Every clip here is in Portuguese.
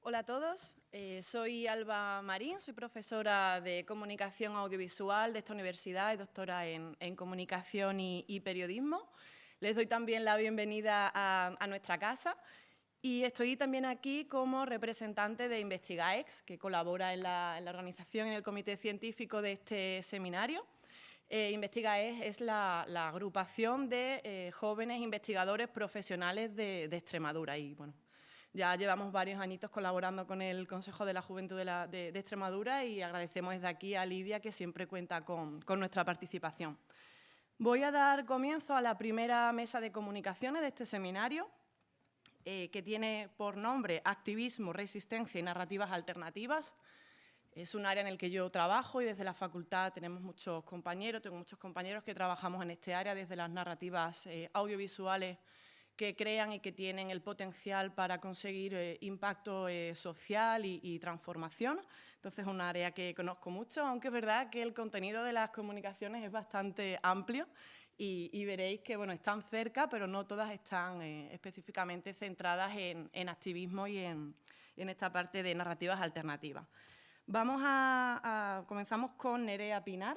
Hola a todos, soy Alba Marín, soy profesora de Comunicación Audiovisual de esta universidad y doctora en Comunicación y Periodismo. Les doy también la bienvenida a nuestra casa y estoy también aquí como representante de Investigaex, que colabora en la organización y en el comité científico de este seminario. Investigaex es la agrupación de jóvenes investigadores profesionales de Extremadura y, bueno, ya llevamos varios añitos colaborando con el Consejo de la Juventud de Extremadura y agradecemos desde aquí a Lidia, que siempre cuenta con nuestra participación. Voy a dar comienzo a la primera mesa de comunicaciones de este seminario, que tiene por nombre Activismo, Resistencia y Narrativas Alternativas. Es un área en el que yo trabajo y desde la facultad tengo muchos compañeros que trabajamos en este área, desde las narrativas audiovisuales que crean y que tienen el potencial para conseguir impacto social y transformación. Entonces, es un área que conozco mucho, aunque es verdad que el contenido de las comunicaciones es bastante amplio y veréis que, bueno, están cerca, pero no todas están específicamente centradas en activismo y en esta parte de narrativas alternativas. Comenzamos con Nerea Pinar.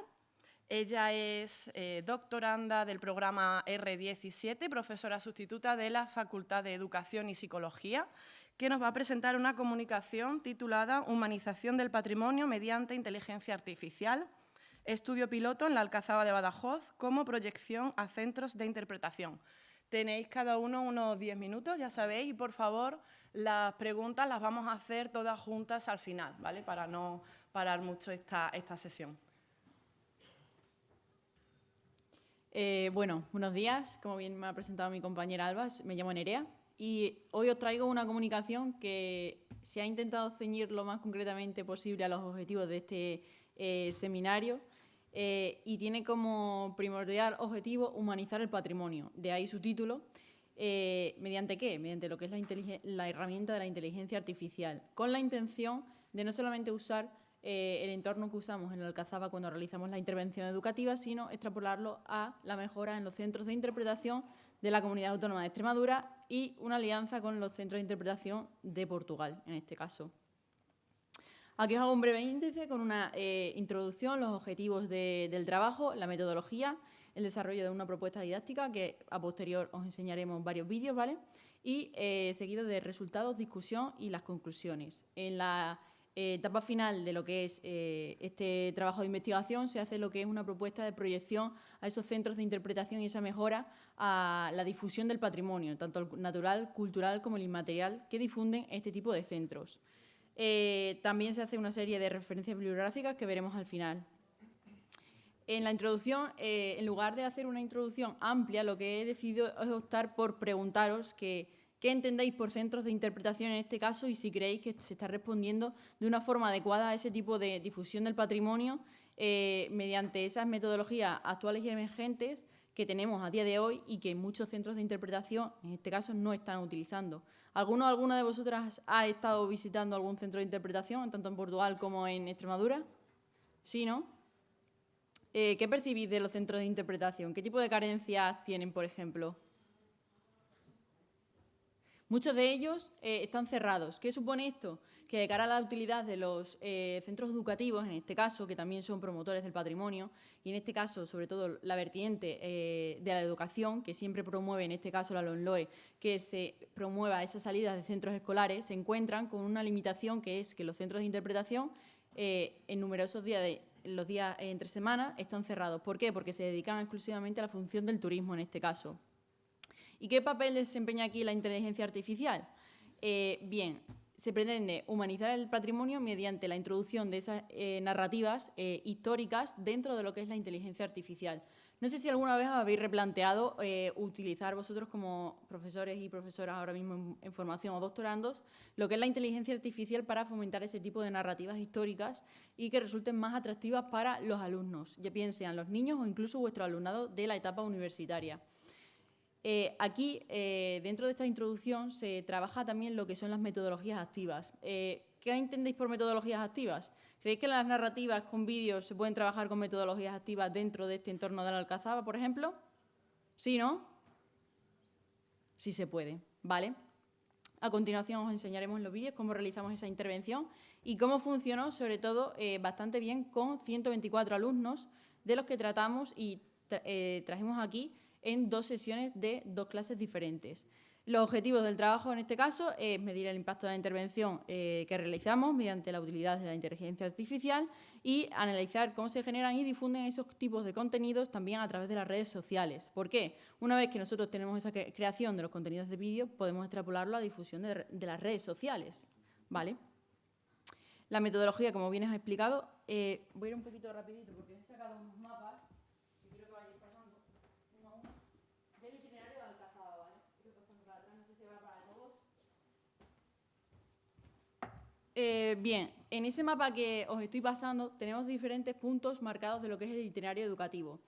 Ella es doctoranda del programa R17, profesora sustituta de la Facultad de Educación y Psicología, que nos va a presentar una comunicación titulada Humanización del patrimonio mediante inteligencia artificial, estudio piloto en la Alcazaba de Badajoz como proyección a centros de interpretación. Tenéis cada uno unos 10 minutos, ya sabéis, y por favor, las preguntas las vamos a hacer todas juntas al final, ¿vale? Para no parar mucho esta sesión. Buenos días. Como bien me ha presentado mi compañera Alba, me llamo Nerea y hoy os traigo una comunicación que se ha intentado ceñir lo más concretamente posible a los objetivos de este seminario y tiene como primordial objetivo humanizar el patrimonio. De ahí su título. ¿Mediante qué? Mediante lo que es la herramienta de la inteligencia artificial, con la intención de no solamente usar el entorno que usamos en el Alcazaba cuando realizamos la intervención educativa, sino extrapolarlo a la mejora en los centros de interpretación de la Comunidad Autónoma de Extremadura y una alianza con los centros de interpretación de Portugal, en este caso. Aquí os hago un breve índice con una introducción, los objetivos del trabajo, la metodología, el desarrollo de una propuesta didáctica, que a posterior os enseñaremos varios vídeos, ¿vale? Y seguido de resultados, discusión y las conclusiones. En la etapa final de lo que es este trabajo de investigación se hace lo que es una propuesta de proyección a esos centros de interpretación y esa mejora a la difusión del patrimonio, tanto el natural, cultural como el inmaterial, que difunden este tipo de centros. También se hace una serie de referencias bibliográficas que veremos al final. En la introducción, en lugar de hacer una introducción amplia, lo que he decidido es optar por preguntaros qué entendéis por centros de interpretación en este caso y si creéis que se está respondiendo de una forma adecuada a ese tipo de difusión del patrimonio mediante esas metodologías actuales y emergentes que tenemos a día de hoy y que muchos centros de interpretación, en este caso, no están utilizando. ¿Alguna de vosotras ha estado visitando algún centro de interpretación, tanto en Portugal como en Extremadura? ¿Sí, no? ¿Qué percibís de los centros de interpretación? ¿Qué tipo de carencias tienen, por ejemplo? Muchos de ellos están cerrados. ¿Qué supone esto? Que de cara a la utilidad de los centros educativos, en este caso, que también son promotores del patrimonio, y en este caso, sobre todo, la vertiente de la educación, que siempre promueve, en este caso, la LOMLOE, que se promueva esas salidas de centros escolares, se encuentran con una limitación que es que los centros de interpretación en numerosos días los días entre semanas están cerrados. ¿Por qué? Porque se dedican exclusivamente a la función del turismo en este caso. ¿Y qué papel desempeña aquí la inteligencia artificial? Bien, se pretende humanizar el patrimonio mediante la introducción de esas narrativas históricas dentro de lo que es la inteligencia artificial. No sé si alguna vez habéis replanteado utilizar vosotros como profesores y profesoras ahora mismo en formación o doctorandos lo que es la inteligencia artificial para fomentar ese tipo de narrativas históricas y que resulten más atractivas para los alumnos, ya bien sean los niños o incluso vuestro alumnado de la etapa universitaria. Aquí, dentro de esta introducción, se trabaja también lo que son las metodologías activas. ¿Qué entendéis por metodologías activas? ¿Creéis que las narrativas con vídeos se pueden trabajar con metodologías activas dentro de este entorno de la Alcazaba, por ejemplo? ¿Sí, no? Sí se puede, ¿vale? A continuación os enseñaremos en los vídeos cómo realizamos esa intervención y cómo funcionó, sobre todo, bastante bien con 124 alumnos, de los que tratamos y trajimos aquí en 2 sesiones de 2 clases diferentes. Los objetivos del trabajo en este caso es medir el impacto de la intervención que realizamos mediante la utilidad de la inteligencia artificial y analizar cómo se generan y difunden esos tipos de contenidos también a través de las redes sociales. ¿Por qué? Una vez que nosotros tenemos esa creación de los contenidos de vídeo, podemos extrapolarlo a la difusión de las redes sociales, ¿vale? La metodología, como bien os he explicado, voy a ir un poquito rapidito porque he sacado unos mapas que quiero que vayáis pasando uno a uno del itinerario de Alcazaba, ¿vale? Quiero pasando para atrás, no sé si va para todos. Bien, en ese mapa que os estoy pasando tenemos diferentes puntos marcados de lo que es el itinerario educativo.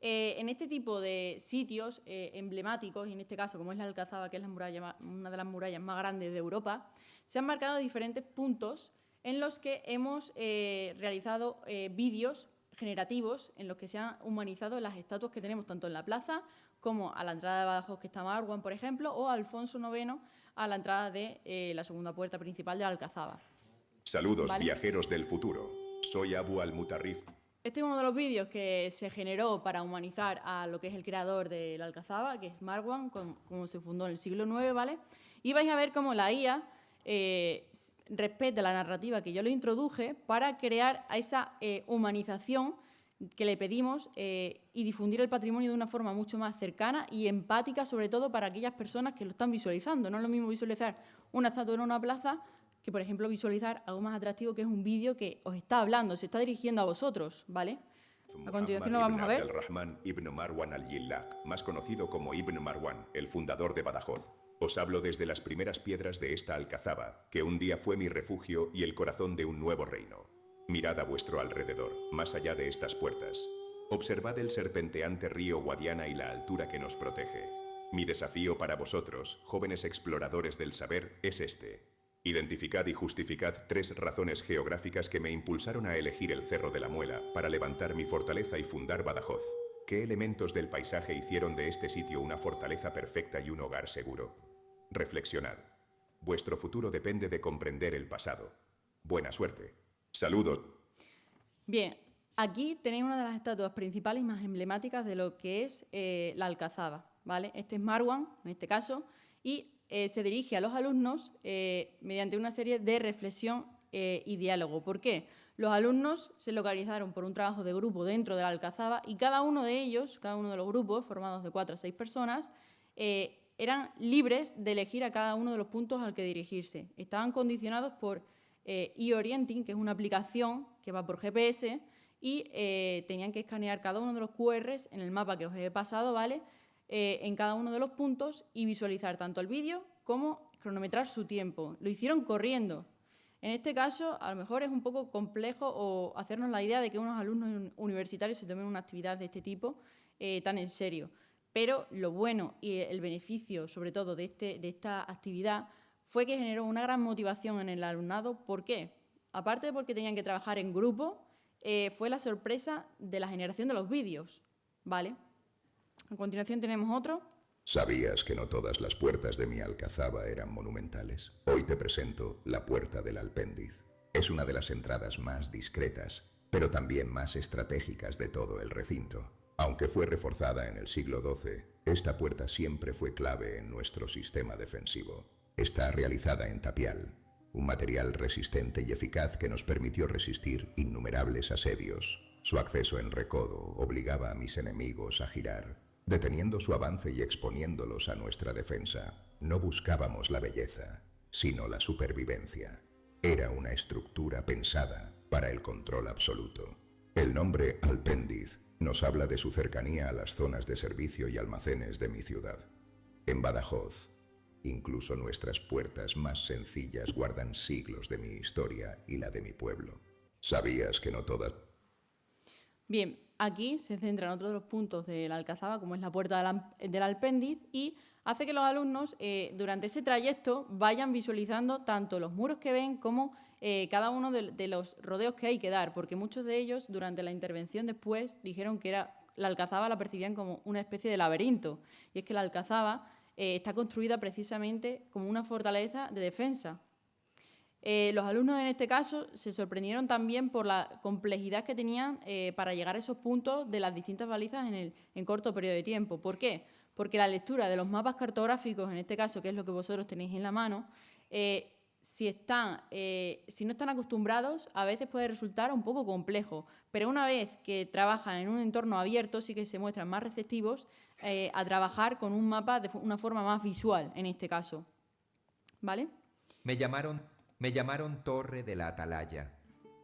En este tipo de sitios emblemáticos, y en este caso como es la Alcazaba, que es una de las murallas más grandes de Europa, se han marcado diferentes puntos en los que hemos realizado vídeos generativos en los que se han humanizado las estatuas que tenemos tanto en la plaza como a la entrada de Badajoz, que está Marwan, por ejemplo, o a Alfonso IX a la entrada de la segunda puerta principal de la Alcazaba. Saludos, ¿Vale? Viajeros del futuro. Soy Abu al-Mutarrif. Este es uno de los vídeos que se generó para humanizar a lo que es el creador de la Alcazaba, que es Marwan, como se fundó en el siglo IX, ¿vale? Y vais a ver cómo la IA respeta la narrativa que yo le introduje para crear a esa humanización que le pedimos y difundir el patrimonio de una forma mucho más cercana y empática, sobre todo para aquellas personas que lo están visualizando. No es lo mismo visualizar una estatua en una plaza que, por ejemplo, visualizar algo más atractivo, que es un vídeo que os está hablando, se está dirigiendo a vosotros, ¿vale? A continuación lo vamos a ver. Abdelrahman ibn Marwan al-Yillak, más conocido como Ibn Marwan, el fundador de Badajoz. Os hablo desde las primeras piedras de esta alcazaba, que un día fue mi refugio y el corazón de un nuevo reino. Mirad a vuestro alrededor, más allá de estas puertas. Observad el serpenteante río Guadiana y la altura que nos protege. Mi desafío para vosotros, jóvenes exploradores del saber, es este. Identificad y justificad 3 razones geográficas que me impulsaron a elegir el Cerro de la Muela para levantar mi fortaleza y fundar Badajoz. ¿Qué elementos del paisaje hicieron de este sitio una fortaleza perfecta y un hogar seguro? Reflexionad. Vuestro futuro depende de comprender el pasado. Buena suerte. Saludos. Bien, aquí tenéis una de las estatuas principales y más emblemáticas de lo que es la Alcazaba, ¿vale? Este es Marwan, en este caso, y se dirige a los alumnos mediante una serie de reflexión y diálogo. ¿Por qué? Los alumnos se localizaron por un trabajo de grupo dentro de la Alcazaba y cada uno de ellos, cada uno de los grupos, formados de 4 a 6 personas, eran libres de elegir a cada uno de los puntos al que dirigirse. Estaban condicionados por e-Orienting, que es una aplicación que va por GPS, y tenían que escanear cada uno de los QRs en el mapa que os he pasado, ¿vale? En cada uno de los puntos y visualizar tanto el vídeo como cronometrar su tiempo. Lo hicieron corriendo. En este caso, a lo mejor es un poco complejo o hacernos la idea de que unos alumnos universitarios se tomen una actividad de este tipo tan en serio. Pero lo bueno y el beneficio, sobre todo, de esta actividad fue que generó una gran motivación en el alumnado. ¿Por qué? Aparte de porque tenían que trabajar en grupo, fue la sorpresa de la generación de los vídeos, ¿vale? A continuación tenemos otro. ¿Sabías que no todas las puertas de mi alcazaba eran monumentales? Hoy te presento la Puerta del Alpéndiz. Es una de las entradas más discretas, pero también más estratégicas de todo el recinto. Aunque fue reforzada en el siglo XII, esta puerta siempre fue clave en nuestro sistema defensivo. Está realizada en tapial, un material resistente y eficaz que nos permitió resistir innumerables asedios. Su acceso en recodo obligaba a mis enemigos a girar, deteniendo su avance y exponiéndolos a nuestra defensa. No buscábamos la belleza, sino la supervivencia. Era una estructura pensada para el control absoluto. El nombre Alpéndiz nos habla de su cercanía a las zonas de servicio y almacenes de mi ciudad. En Badajoz, incluso nuestras puertas más sencillas guardan siglos de mi historia y la de mi pueblo. ¿Sabías que no todas? Bien, aquí se centra en otro de los puntos de la Alcazaba, como es la Puerta del Alpéndiz, y hace que los alumnos durante ese trayecto vayan visualizando tanto los muros que ven como cada uno de los rodeos que hay que dar, porque muchos de ellos durante la intervención después dijeron que la Alcazaba la percibían como una especie de laberinto, y es que la Alcazaba está construida precisamente como una fortaleza de defensa. Los alumnos en este caso se sorprendieron también por la complejidad que tenían para llegar a esos puntos de las distintas balizas en corto periodo de tiempo. ¿Por qué? Porque la lectura de los mapas cartográficos, en este caso, que es lo que vosotros tenéis en la mano, si no están acostumbrados, a veces puede resultar un poco complejo, pero una vez que trabajan en un entorno abierto, sí que se muestran más receptivos a trabajar con un mapa de una forma más visual, en este caso. ¿Vale? Me llamaron Torre de la Atalaya.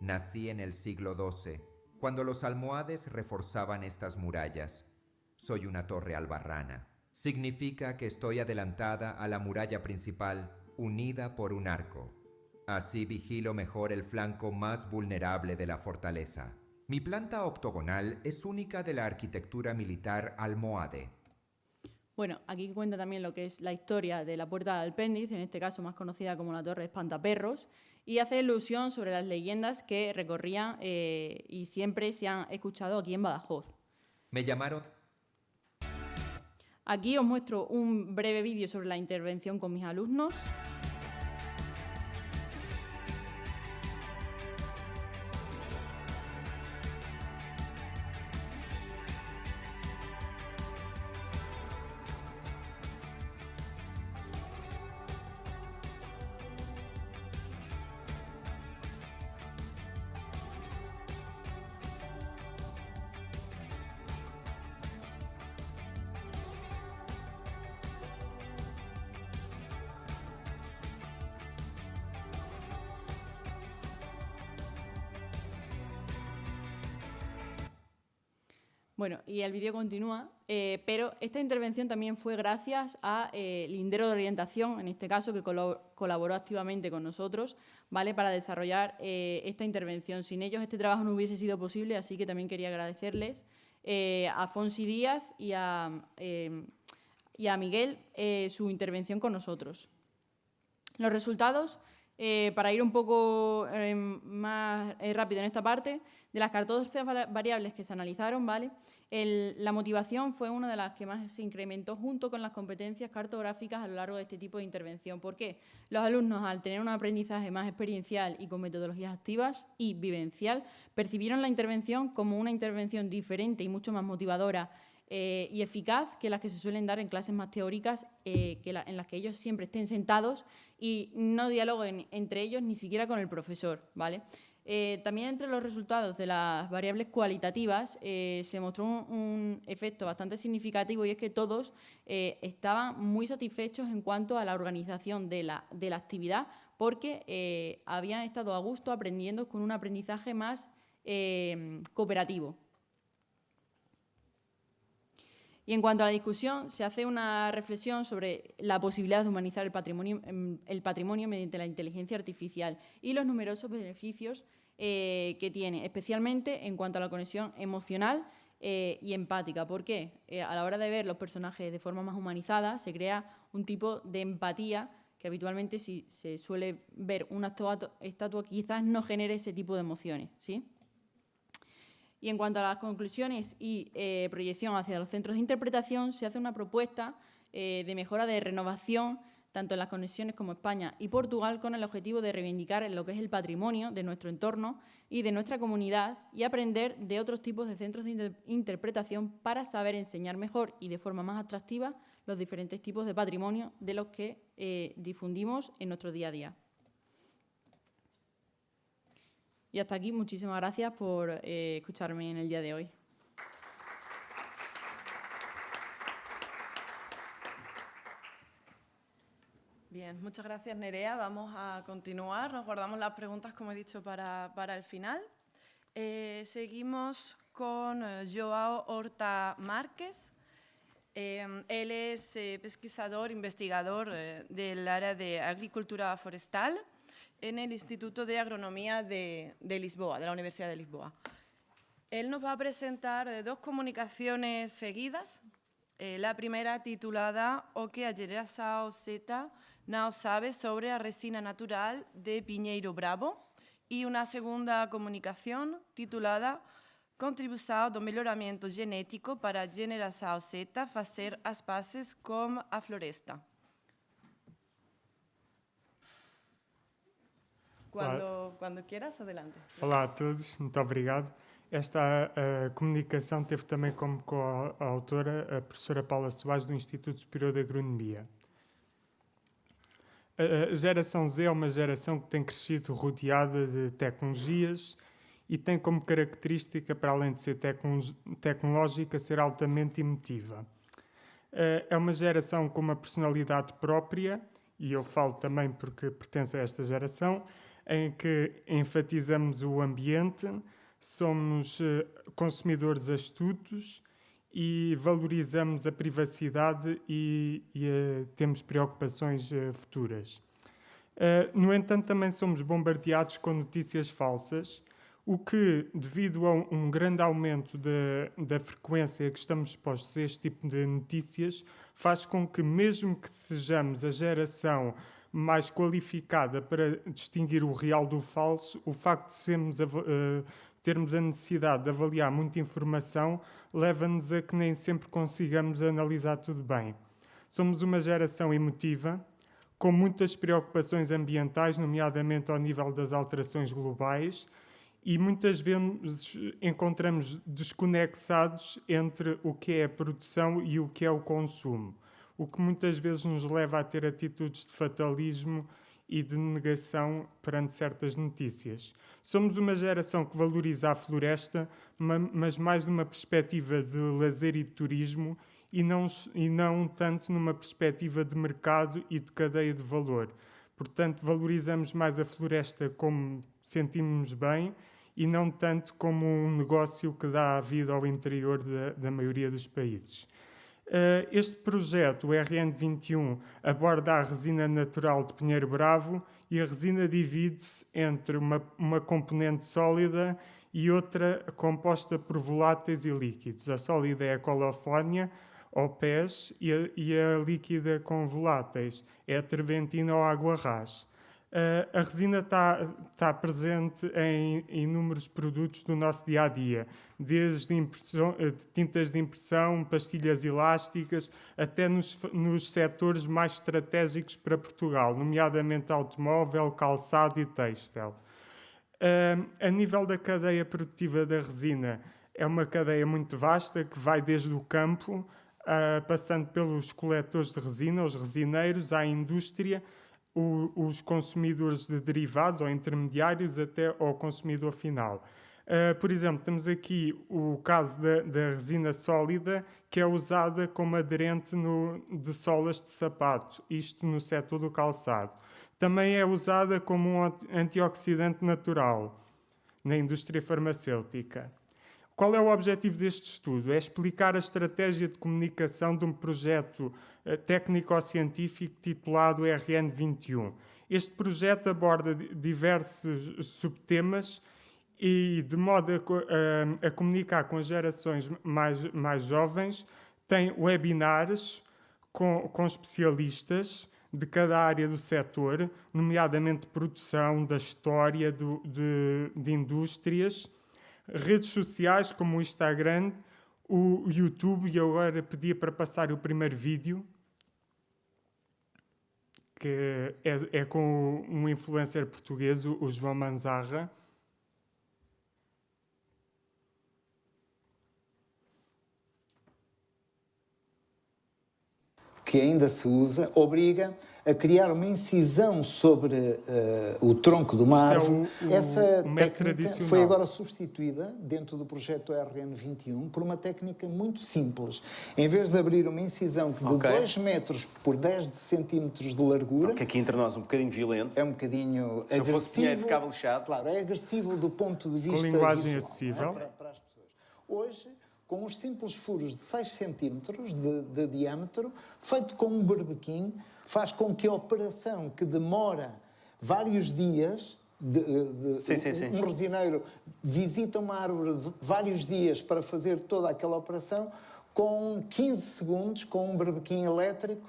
Nací en el siglo XII, cuando los almohades reforzaban estas murallas. Soy una torre albarrana. Significa que estoy adelantada a la muralla principal, unida por un arco. Así vigilo mejor el flanco más vulnerable de la fortaleza. Mi planta octogonal es única de la arquitectura militar almohade. Bueno, aquí cuenta también lo que es la historia de la Puerta del Alpéndiz, en este caso más conocida como la Torre Espantaperros, y hace alusión sobre las leyendas que recorrían y siempre se han escuchado aquí en Badajoz. Me llamaron... Aquí os muestro un breve vídeo sobre la intervención con mis alumnos. Bueno, y el vídeo continúa, pero esta intervención también fue gracias a Lindero de Orientación, en este caso, que colaboró activamente con nosotros, ¿vale?, para desarrollar esta intervención. Sin ellos este trabajo no hubiese sido posible, así que también quería agradecerles a Fonsi Díaz y a Miguel su intervención con nosotros. Los resultados, para ir un poco más rápido en esta parte, de las 14 variables que se analizaron, ¿vale?, la motivación fue una de las que más se incrementó junto con las competencias cartográficas a lo largo de este tipo de intervención. ¿Por qué? Los alumnos, al tener un aprendizaje más experiencial y con metodologías activas y vivencial, percibieron la intervención como una intervención diferente y mucho más motivadora y eficaz que las que se suelen dar en clases más teóricas, en las que ellos siempre estén sentados y no dialoguen entre ellos ni siquiera con el profesor, ¿vale? También entre los resultados de las variables cualitativas se mostró un efecto bastante significativo, y es que todos estaban muy satisfechos en cuanto a la organización de la actividad, porque habían estado a gusto aprendiendo con un aprendizaje más cooperativo. Y en cuanto a la discusión, se hace una reflexión sobre la posibilidad de humanizar el patrimonio mediante la inteligencia artificial y los numerosos beneficios que tiene, especialmente en cuanto a la conexión emocional y empática. ¿Por qué? A la hora de ver los personajes de forma más humanizada, se crea un tipo de empatía que habitualmente, si se suele ver una estatua, quizás no genere ese tipo de emociones, ¿sí? Y en cuanto a las conclusiones y proyección hacia los centros de interpretación, se hace una propuesta de mejora de renovación, tanto en las conexiones como España y Portugal, con el objetivo de reivindicar lo que es el patrimonio de nuestro entorno y de nuestra comunidad, y aprender de otros tipos de centros de interpretación para saber enseñar mejor y de forma más atractiva los diferentes tipos de patrimonio de los que difundimos en nuestro día a día. Y hasta aquí, muchísimas gracias por escucharme en el día de hoy. Bien, muchas gracias, Nerea. Vamos a continuar. Nos guardamos las preguntas, como he dicho, para el final. Seguimos con Joao Horta Márquez. Él es pesquisador, investigador del área de agricultura forestal en el Instituto de Agronomía de Lisboa, de la Universidad de Lisboa. Él nos va a presentar dos comunicaciones seguidas. La primera, titulada "O que a geração Z não sabe sobre a resina natural de Pinheiro Bravo", y una segunda comunicación titulada contribuição do melhoramento genético para a geração Z fazer as pazes com a floresta. Quando quieras, adelante. Olá a todos, muito obrigado. Esta comunicação teve também como coautora a professora Paula Soares, do Instituto Superior de Agronomia. A geração Z é uma geração que tem crescido rodeada de tecnologias e tem como característica, para além de ser tecnológica, ser altamente emotiva. É uma geração com uma personalidade própria, e eu falo também porque pertenço a esta geração, em que enfatizamos o ambiente, somos consumidores astutos e valorizamos a privacidade e temos preocupações futuras. No entanto, também somos bombardeados com notícias falsas, o que, devido a um grande aumento da frequência que estamos expostos a este tipo de notícias, faz com que, mesmo que sejamos a geração mais qualificada para distinguir o real do falso, o facto de termos a necessidade de avaliar muita informação leva-nos a que nem sempre consigamos analisar tudo bem. Somos uma geração emotiva, com muitas preocupações ambientais, nomeadamente ao nível das alterações globais, e muitas vezes encontramos desconexados entre o que é a produção e o que é o consumo, o que muitas vezes nos leva a ter atitudes de fatalismo e de negação perante certas notícias. Somos uma geração que valoriza a floresta, mas mais numa perspectiva de lazer e de turismo, e não tanto numa perspectiva de mercado e de cadeia de valor. Portanto, valorizamos mais a floresta como sentimos bem e não tanto como um negócio que dá vida ao interior da maioria dos países. Este projeto, o RN21, aborda a resina natural de Pinheiro Bravo e a resina divide-se entre uma componente sólida e outra composta por voláteis e líquidos. A sólida é a colofónia, ou pés, e a líquida com voláteis é a terpentina ou água ras. A resina está presente em inúmeros produtos do nosso dia-a-dia, desde tintas de impressão, pastilhas elásticas, até nos setores mais estratégicos para Portugal, nomeadamente automóvel, calçado e têxtil. A nível da cadeia produtiva da resina, é uma cadeia muito vasta que vai desde o campo, passando pelos coletores de resina, os resineiros, à indústria, os consumidores de derivados ou intermediários até ao consumidor final. Por exemplo, temos aqui o caso da resina sólida, que é usada como aderente de solas de sapato, isto no setor do calçado. Também é usada como um antioxidante natural na indústria farmacêutica. Qual é o objetivo deste estudo? É explicar a estratégia de comunicação de um projeto técnico-científico titulado RN21. Este projeto aborda diversos subtemas e, de modo a comunicar com as gerações mais jovens, tem webinars com especialistas de cada área do setor, nomeadamente produção, da história de indústrias, redes sociais como o Instagram, o YouTube, e agora pedia para passar o primeiro vídeo, que é com um influencer português, o João Manzarra. Que ainda se usa, obriga a criar uma incisão sobre o tronco de uma árvore. Essa técnica foi agora substituída, dentro do projeto RN21, por uma técnica muito simples. Em vez de abrir uma incisão de 2 metros por 10 centímetros de largura... Que aqui entre nós um bocadinho violento. É um bocadinho agressivo. Se eu fosse Pinheiro, ficava lixado. Claro, é agressivo do ponto de vista com linguagem visual, acessível. Para as pessoas. Hoje, com uns simples furos de 6 centímetros de diâmetro, feito com um berbequim, faz com que a operação, que demora vários dias, um resineiro visita uma árvore de vários dias para fazer toda aquela operação, com 15 segundos, com um berbequim elétrico,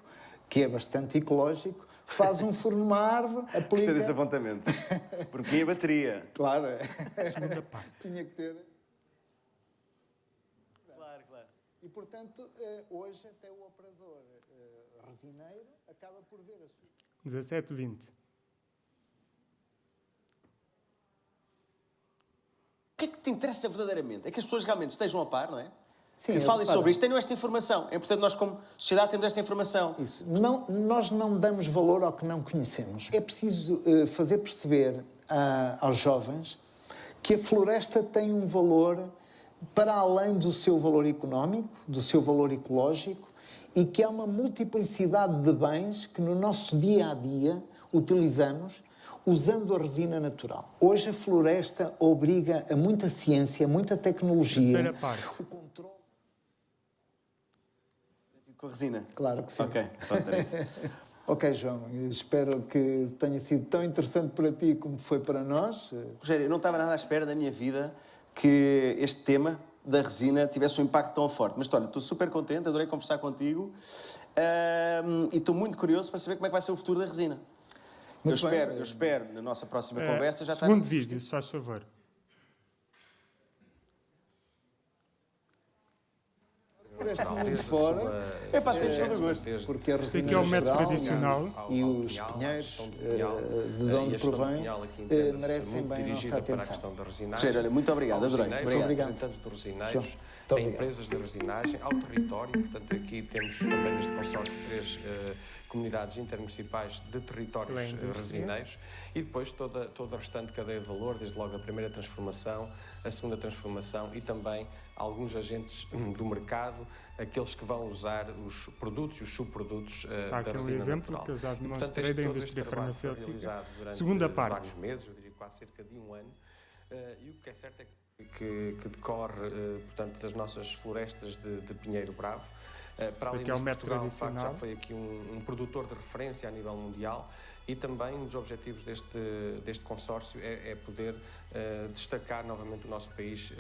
que é bastante ecológico, faz um furo numa árvore, aplica... Gostei desse apontamento. Porque a bateria. Claro. A segunda parte. Tinha que ter... E, portanto, hoje até o operador resineiro acaba por ver a sua... 17:20. O que é que te interessa verdadeiramente? É que as pessoas realmente estejam a par, não é? Sim, que falem repara. sobre isto, tenham esta informação. É importante nós, como sociedade, temos esta informação. Isso. Nós não damos valor ao que não conhecemos. É preciso fazer perceber aos jovens que a floresta tem um valor para além do seu valor económico, do seu valor ecológico, e que há uma multiplicidade de bens que no nosso dia-a-dia utilizamos usando a resina natural. Hoje a floresta obriga a muita ciência, muita tecnologia. Terceira parte. O controle... Com a resina? Claro que sim. Ok, pronto, é isso. Ok, João, eu espero que tenha sido tão interessante para ti como foi para nós. Rogério, eu não estava nada à espera da minha vida que este tema da resina tivesse um impacto tão forte. Mas, olha, estou super contente, adorei conversar contigo e estou muito curioso para saber como é que vai ser o futuro da resina. Eu espero, na nossa próxima conversa, já Segundo vídeo, se faz favor. Por este mundo fora, É para ter todo o gosto. porque a Este resina aqui é o método natural tradicional. e os pinheiros de onde provém merecem bem a nossa atenção. Rogério, olha, muito obrigado, adorei. Obrigado. Representantes dos resineiros, a empresas de resinagem, ao território. Portanto, aqui temos também neste consórcio 3 comunidades intermunicipais de territórios resineiros e depois toda a restante cadeia de valor, desde logo a primeira transformação, a segunda transformação e também alguns agentes do mercado, aqueles que vão usar os produtos e os subprodutos da resina exemplo natural. que eu já E, portanto, demonstrei da indústria farmacêutica. Segunda parte. Vários meses, eu diria quase cerca de um ano. E o que é certo é que decorre, portanto, das nossas florestas de Pinheiro Bravo. Para além disso, Portugal, de facto, já foi aqui um produtor de referência a nível mundial e também um dos objetivos deste consórcio é poder destacar novamente o nosso país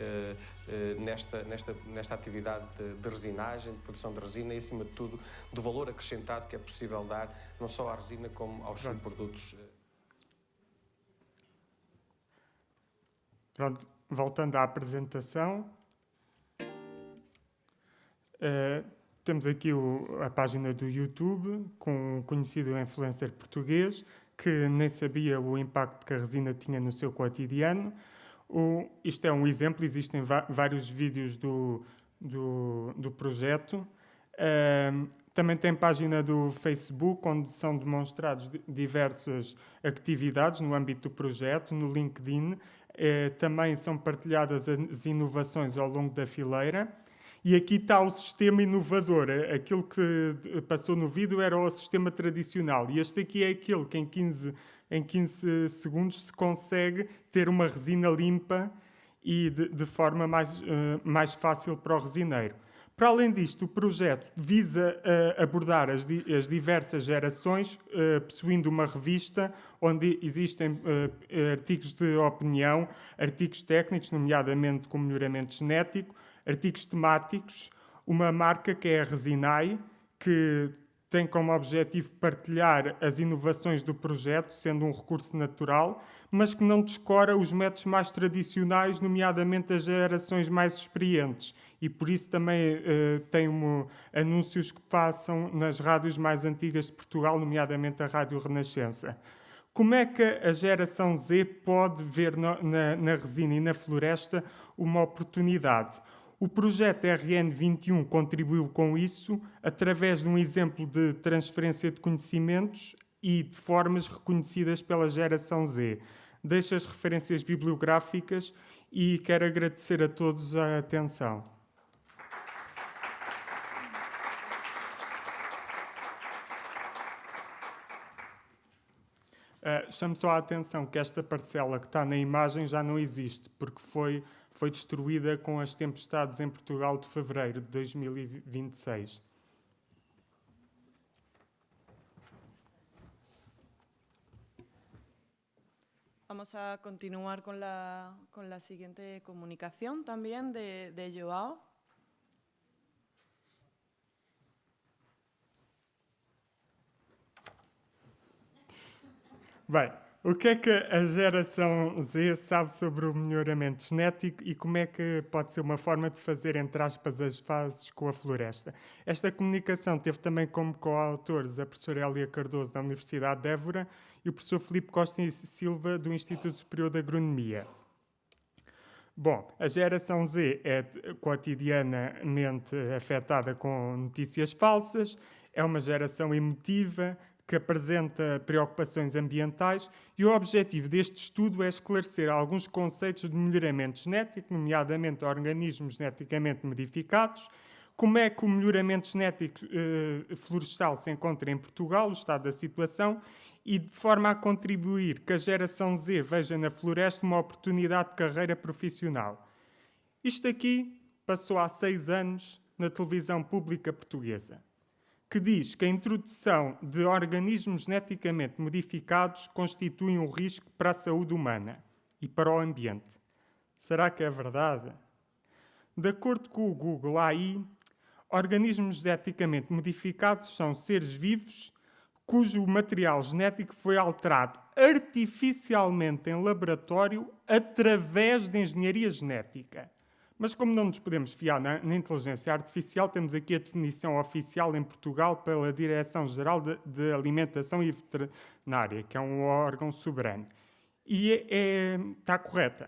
nesta atividade de resinagem, de produção de resina e, acima de tudo, do valor acrescentado que é possível dar não só à resina como aos subprodutos. Pronto, voltando à apresentação, temos aqui a página do YouTube com um conhecido influencer português que nem sabia o impacto que a resina tinha no seu cotidiano. Isto é um exemplo, existem vários vídeos do projeto. Também tem página do Facebook, onde são demonstradas diversas atividades no âmbito do projeto, no LinkedIn. Também são partilhadas as inovações ao longo da fileira. E aqui está o sistema inovador. Aquilo que passou no vídeo era o sistema tradicional. E este aqui é aquele que em 15 segundos se consegue ter uma resina limpa e de forma mais fácil para o resineiro. Para além disto, o projeto visa abordar as diversas gerações, possuindo uma revista onde existem artigos de opinião, artigos técnicos, nomeadamente com melhoramento genético, artigos temáticos, uma marca que é a Resinai, que tem como objetivo partilhar as inovações do projeto, sendo um recurso natural, mas que não descora os métodos mais tradicionais, nomeadamente as gerações mais experientes. E por isso também tem anúncios que passam nas rádios mais antigas de Portugal, nomeadamente a Rádio Renascença. Como é que a geração Z pode ver na resina e na floresta uma oportunidade? O projeto RN21 contribuiu com isso através de um exemplo de transferência de conhecimentos e de formas reconhecidas pela geração Z. Deixo as referências bibliográficas e quero agradecer a todos a atenção. Chamo só a atenção que esta parcela que está na imagem já não existe, porque foi destruída com as tempestades em Portugal de fevereiro de 2026. Vamos a continuar con la siguiente comunicación también de Joao. Bem, O que é que a geração Z sabe sobre o melhoramento genético e como é que pode ser uma forma de fazer, entre aspas, as fases com a floresta? Esta comunicação teve também como coautores a professora Hélia Cardoso, da Universidade de Évora, e o professor Filipe Costa e Silva, do Instituto Superior de Agronomia. Bom, a geração Z é cotidianamente afetada com notícias falsas, é uma geração emotiva, que apresenta preocupações ambientais, e o objetivo deste estudo é esclarecer alguns conceitos de melhoramento genético, nomeadamente organismos geneticamente modificados, como é que o melhoramento genético florestal se encontra em Portugal, o estado da situação, e de forma a contribuir que a geração Z veja na floresta uma oportunidade de carreira profissional. Isto aqui passou há 6 anos na televisão pública portuguesa, que diz que a introdução de organismos geneticamente modificados constitui um risco para a saúde humana e para o ambiente. Será que é verdade? De acordo com o Google AI, organismos geneticamente modificados são seres vivos cujo material genético foi alterado artificialmente em laboratório através de engenharia genética. Mas como não nos podemos fiar na inteligência artificial, temos aqui a definição oficial em Portugal pela Direção-Geral de Alimentação e Veterinária, que é um órgão soberano. E está correta.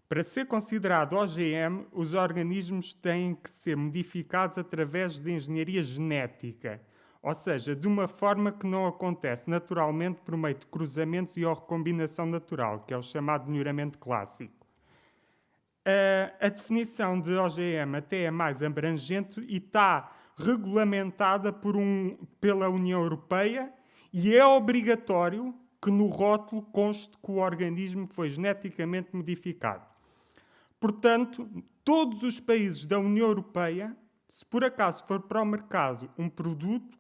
Para ser considerado OGM, os organismos têm que ser modificados através de engenharia genética, ou seja, de uma forma que não acontece naturalmente por meio de cruzamentos e ou recombinação natural, que é o chamado melhoramento clássico. A definição de OGM até é mais abrangente e está regulamentada pela União Europeia, e é obrigatório que no rótulo conste que o organismo foi geneticamente modificado. Portanto, todos os países da União Europeia, se por acaso for para o mercado um produto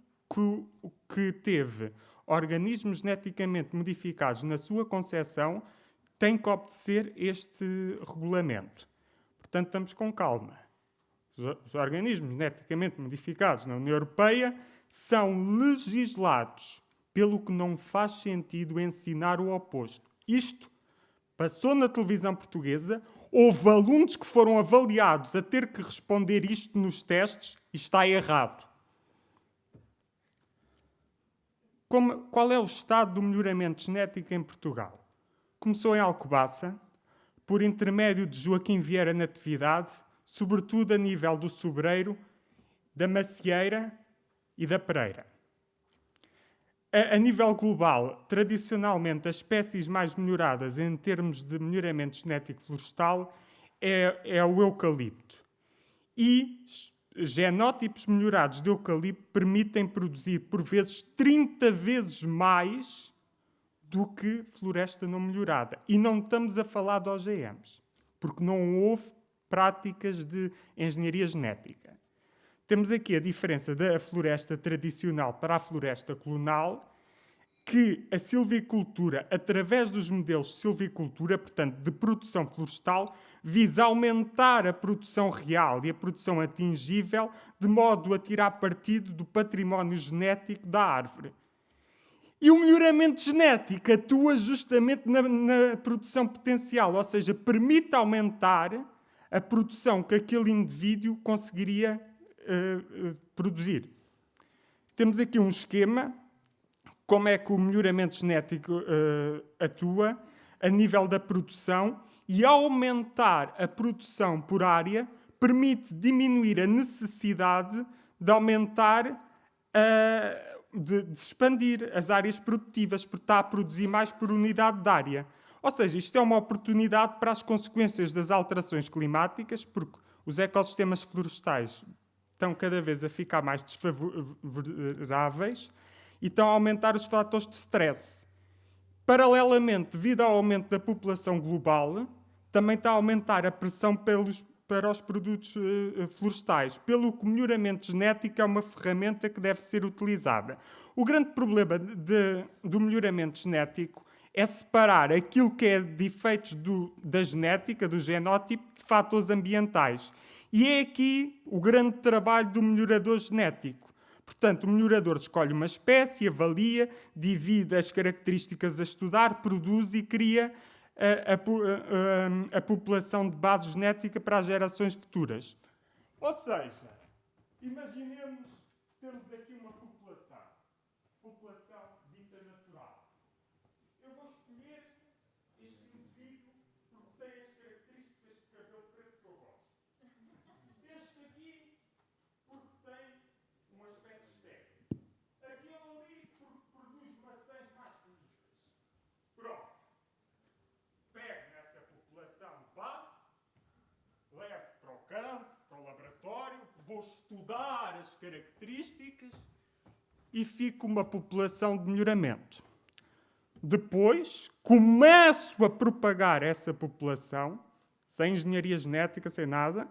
que teve organismos geneticamente modificados na sua concepção, tem que obedecer este regulamento. Portanto, estamos com calma. Os organismos geneticamente modificados na União Europeia são legislados, pelo que não faz sentido ensinar o oposto. Isto passou na televisão portuguesa, houve alunos que foram avaliados a ter que responder isto nos testes e está errado. Qual é o estado do melhoramento genético em Portugal? Começou em Alcobaça, por intermédio de Joaquim Vieira Natividade, sobretudo a nível do Sobreiro, da Macieira e da Pereira. A nível global, tradicionalmente, as espécies mais melhoradas em termos de melhoramento genético florestal é o eucalipto. E genótipos melhorados de eucalipto permitem produzir, por vezes, 30 vezes mais do que floresta não melhorada. E não estamos a falar de OGMs, porque não houve práticas de engenharia genética. Temos aqui a diferença da floresta tradicional para a floresta clonal, que a silvicultura, através dos modelos de silvicultura, portanto, de produção florestal, visa aumentar a produção real e a produção atingível, de modo a tirar partido do património genético da árvore. E o melhoramento genético atua justamente na produção potencial, ou seja, permite aumentar a produção que aquele indivíduo conseguiria produzir. Temos aqui um esquema, como é que o melhoramento genético atua a nível da produção, e ao aumentar a produção por área, permite diminuir a necessidade de aumentar de expandir as áreas produtivas, porque está a produzir mais por unidade de área. Ou seja, isto é uma oportunidade para as consequências das alterações climáticas, porque os ecossistemas florestais estão cada vez a ficar mais desfavoráveis e estão a aumentar os fatores de stress. Paralelamente, devido ao aumento da população global, também está a aumentar a pressão para os produtos florestais, pelo que o melhoramento genético é uma ferramenta que deve ser utilizada. O grande problema do melhoramento genético é separar aquilo que é defeitos da genética, do genótipo, de fatores ambientais. E é aqui o grande trabalho do melhorador genético. Portanto, o melhorador escolhe uma espécie, avalia, divide as características a estudar, produz e cria a população de base genética para as gerações futuras. Ou seja, imaginemos que temos aqui uma população dita natural. Eu vou escolher este indivíduo porque tem as características de cabelo preto que eu gosto. Este aqui porque tem um aspecto estético. Aquele ali porque produz maçãs mais bonitas. Pronto. Pego nessa população de base, levo para o campo, para o laboratório, vou estudar as características e fico uma população de melhoramento. Depois, começo a propagar essa população, sem engenharia genética, sem nada,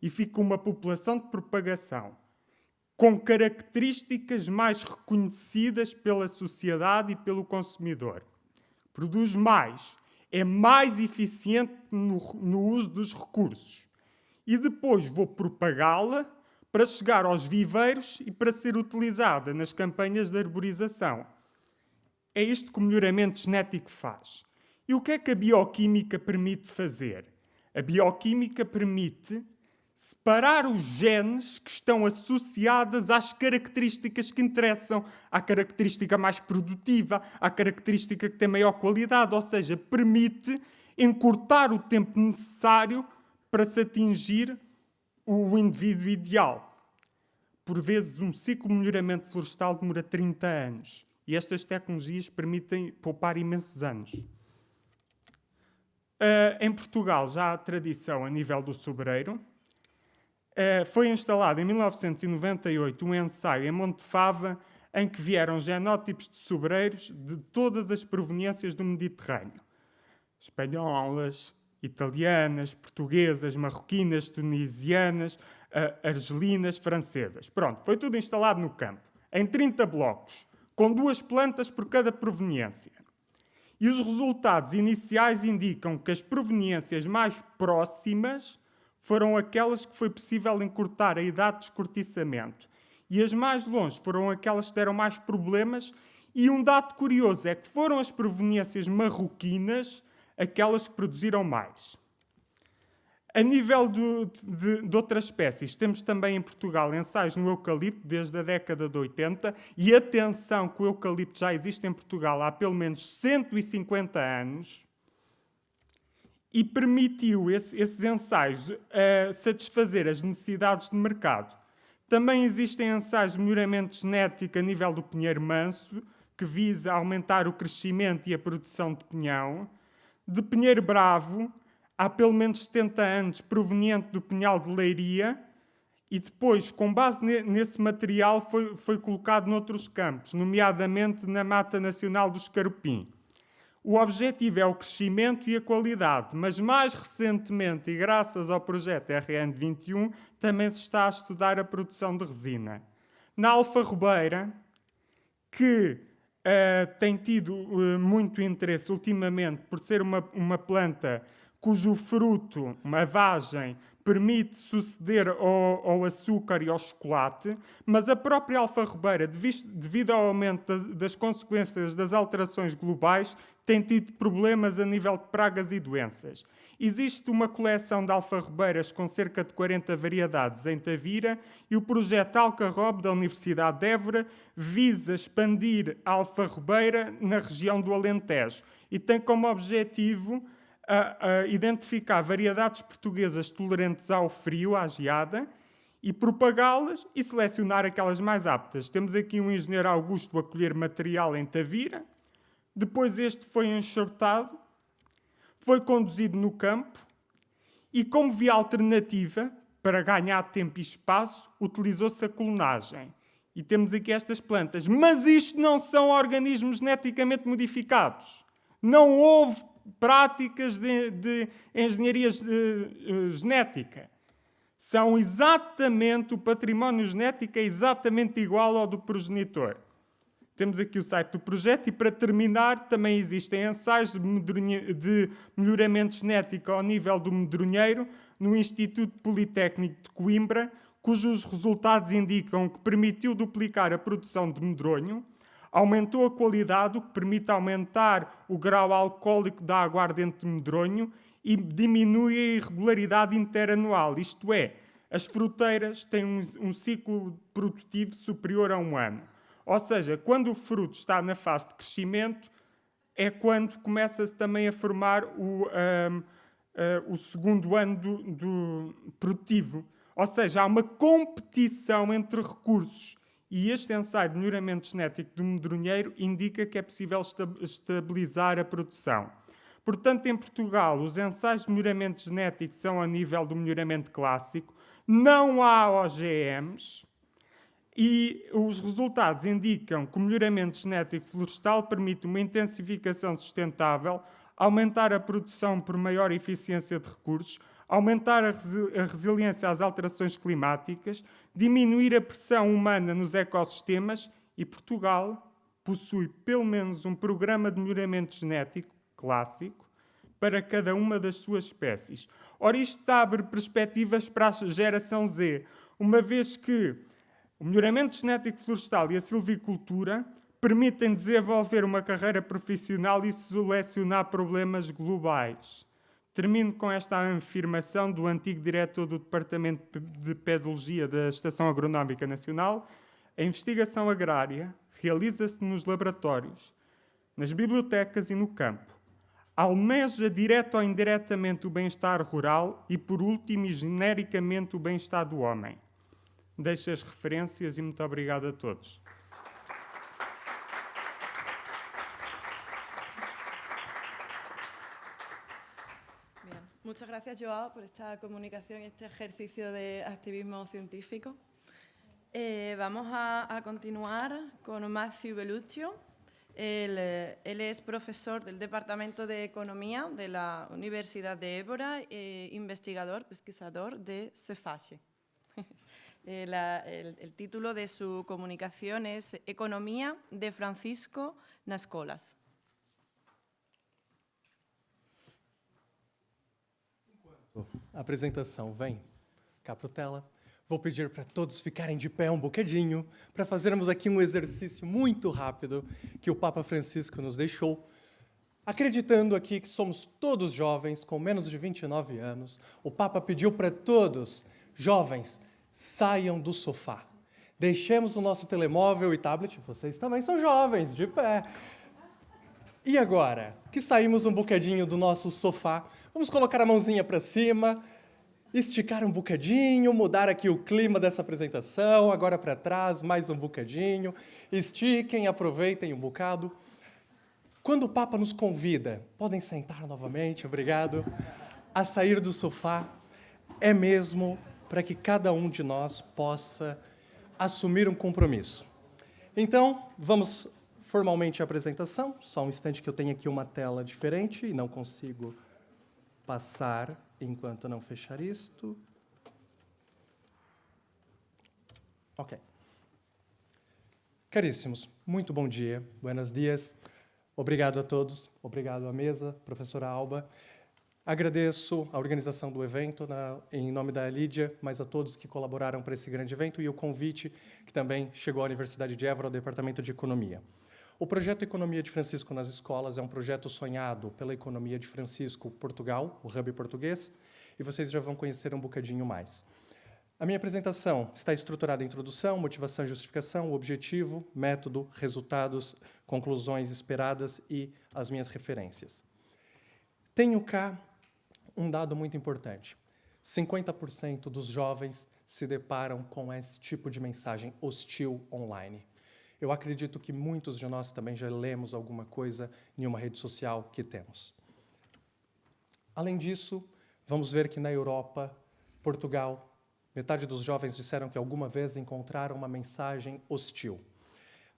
e fico uma população de propagação, com características mais reconhecidas pela sociedade e pelo consumidor. Produz mais, é mais eficiente no uso dos recursos. E depois vou propagá-la para chegar aos viveiros e para ser utilizada nas campanhas de arborização. É isto que o melhoramento genético faz. E o que é que a bioquímica permite fazer? A bioquímica permite separar os genes que estão associados às características que interessam, à característica mais produtiva, à característica que tem maior qualidade, ou seja, permite encurtar o tempo necessário para se atingir o indivíduo ideal. Por vezes, um ciclo de melhoramento florestal demora 30 anos. E estas tecnologias permitem poupar imensos anos. Em Portugal já há tradição a nível do sobreiro. Foi instalado em 1998 um ensaio em Montefava em que vieram genótipos de sobreiros de todas as proveniências do Mediterrâneo. Espanholas, italianas, portuguesas, marroquinas, tunisianas, argelinas, francesas. Pronto, foi tudo instalado no campo, em 30 blocos, com 2 plantas por cada proveniência. E os resultados iniciais indicam que as proveniências mais próximas foram aquelas que foi possível encurtar a idade de escortiçamento. E as mais longe foram aquelas que deram mais problemas. E um dado curioso é que foram as proveniências marroquinas aquelas que produziram mais. A nível de outras espécies, temos também em Portugal ensaios no eucalipto desde a década de 80 e atenção que o eucalipto já existe em Portugal há pelo menos 150 anos e permitiu esses ensaios satisfazer as necessidades de mercado. Também existem ensaios de melhoramento genético a nível do pinheiro manso, que visa aumentar o crescimento e a produção de pinhão. De pinheiro bravo, há pelo menos 70 anos, proveniente do pinhal de Leiria, e depois, com base nesse material, foi colocado noutros campos, nomeadamente na Mata Nacional do Escarpim. O objetivo é o crescimento e a qualidade, mas mais recentemente, e graças ao projeto RN21, também se está a estudar a produção de resina. Na alfarrobeira, que tem tido muito interesse ultimamente por ser uma planta cujo fruto, uma vagem, permite suceder ao açúcar e ao chocolate, mas a própria alfarrobeira, devido ao aumento das consequências das alterações globais, tem tido problemas a nível de pragas e doenças. Existe uma coleção de alfarrobeiras com cerca de 40 variedades em Tavira e o projeto Alcarrobe da Universidade de Évora visa expandir a alfarrobeira na região do Alentejo e tem como objetivo identificar variedades portuguesas tolerantes ao frio, à geada, e propagá-las e selecionar aquelas mais aptas. Temos aqui um engenheiro Augusto a colher material em Tavira, depois este foi enxertado, foi conduzido no campo e, como via alternativa, para ganhar tempo e espaço, utilizou-se a clonagem. E temos aqui estas plantas. Mas isto não são organismos geneticamente modificados. Não houve práticas de engenharia genética. São exatamente, o património genético é exatamente igual ao do progenitor. Temos aqui o site do projeto e, para terminar, também existem ensaios de melhoramento genético ao nível do medronheiro no Instituto Politécnico de Coimbra, cujos resultados indicam que permitiu duplicar a produção de medronho, aumentou a qualidade, o que permite aumentar o grau alcoólico da aguardente de medronho e diminui a irregularidade interanual, isto é, as fruteiras têm um ciclo produtivo superior a 1 ano. Ou seja, quando o fruto está na fase de crescimento, é quando começa-se também a formar o segundo ano do produtivo. Ou seja, há uma competição entre recursos e este ensaio de melhoramento genético do medronheiro indica que é possível estabilizar a produção. Portanto, em Portugal, os ensaios de melhoramento genético são a nível do melhoramento clássico, não há OGMs e os resultados indicam que o melhoramento genético florestal permite uma intensificação sustentável, aumentar a produção por maior eficiência de recursos, aumentar a resiliência às alterações climáticas, diminuir a pressão humana nos ecossistemas e Portugal possui pelo menos um programa de melhoramento genético clássico para cada uma das suas espécies. Ora, isto abre perspectivas para a geração Z, uma vez que o melhoramento genético florestal e a silvicultura permitem desenvolver uma carreira profissional e selecionar problemas globais. Termino com esta afirmação do antigo diretor do Departamento de Pedologia da Estação Agronómica Nacional: a investigação agrária realiza-se nos laboratórios, nas bibliotecas e no campo. Almeja direto ou indiretamente o bem-estar rural e, por último e genericamente, o bem-estar do homem. Deixo as referências e muito obrigado a todos. Bien. Muchas gracias, Joao, por esta comunicación y este ejercicio de activismo científico. Vamos a continuar con Matthew Belluccio. Él es profesor del Departamento de Economía de la Universidad de Évora e investigador, pesquisador de Cefache. El título de su comunicación es Economía de Francisco nas Escolas. A apresentação vem cá para a tela. Vou pedir para todos ficarem de pé um bocadinho para fazermos aqui um exercício muito rápido que o Papa Francisco nos deixou. Acreditando aqui que somos todos jovens, com menos de 29 anos, o Papa pediu para todos, jovens, saiam do sofá. Deixemos o nosso telemóvel e tablet, vocês também são jovens, de pé. E agora, que saímos um bocadinho do nosso sofá, vamos colocar a mãozinha para cima, esticar um bocadinho, mudar aqui o clima dessa apresentação, agora para trás, mais um bocadinho. Estiquem, aproveitem um bocado. Quando o Papa nos convida, podem sentar novamente, obrigado, a sair do sofá, é mesmo para que cada um de nós possa assumir um compromisso. Então, vamos formalmente à apresentação. Só um instante que eu tenho aqui uma tela diferente e não consigo passar enquanto não fechar isto. Ok. Caríssimos, muito bom dia, buenos dias. Obrigado a todos, obrigado à mesa, professora Alba. Agradeço a organização do evento em nome da Lídia, mas a todos que colaboraram para esse grande evento e o convite que também chegou à Universidade de Évora, ao Departamento de Economia. O projeto Economia de Francisco nas Escolas é um projeto sonhado pela Economia de Francisco Portugal, o Hub português, e vocês já vão conhecer um bocadinho mais. A minha apresentação está estruturada em introdução, motivação e justificação, objetivo, método, resultados, conclusões esperadas e as minhas referências. Tenho cá um dado muito importante. 50% dos jovens se deparam com esse tipo de mensagem hostil online. Eu acredito que muitos de nós também já lemos alguma coisa em uma rede social que temos. Além disso, vamos ver que na Europa, Portugal, metade dos jovens disseram que alguma vez encontraram uma mensagem hostil.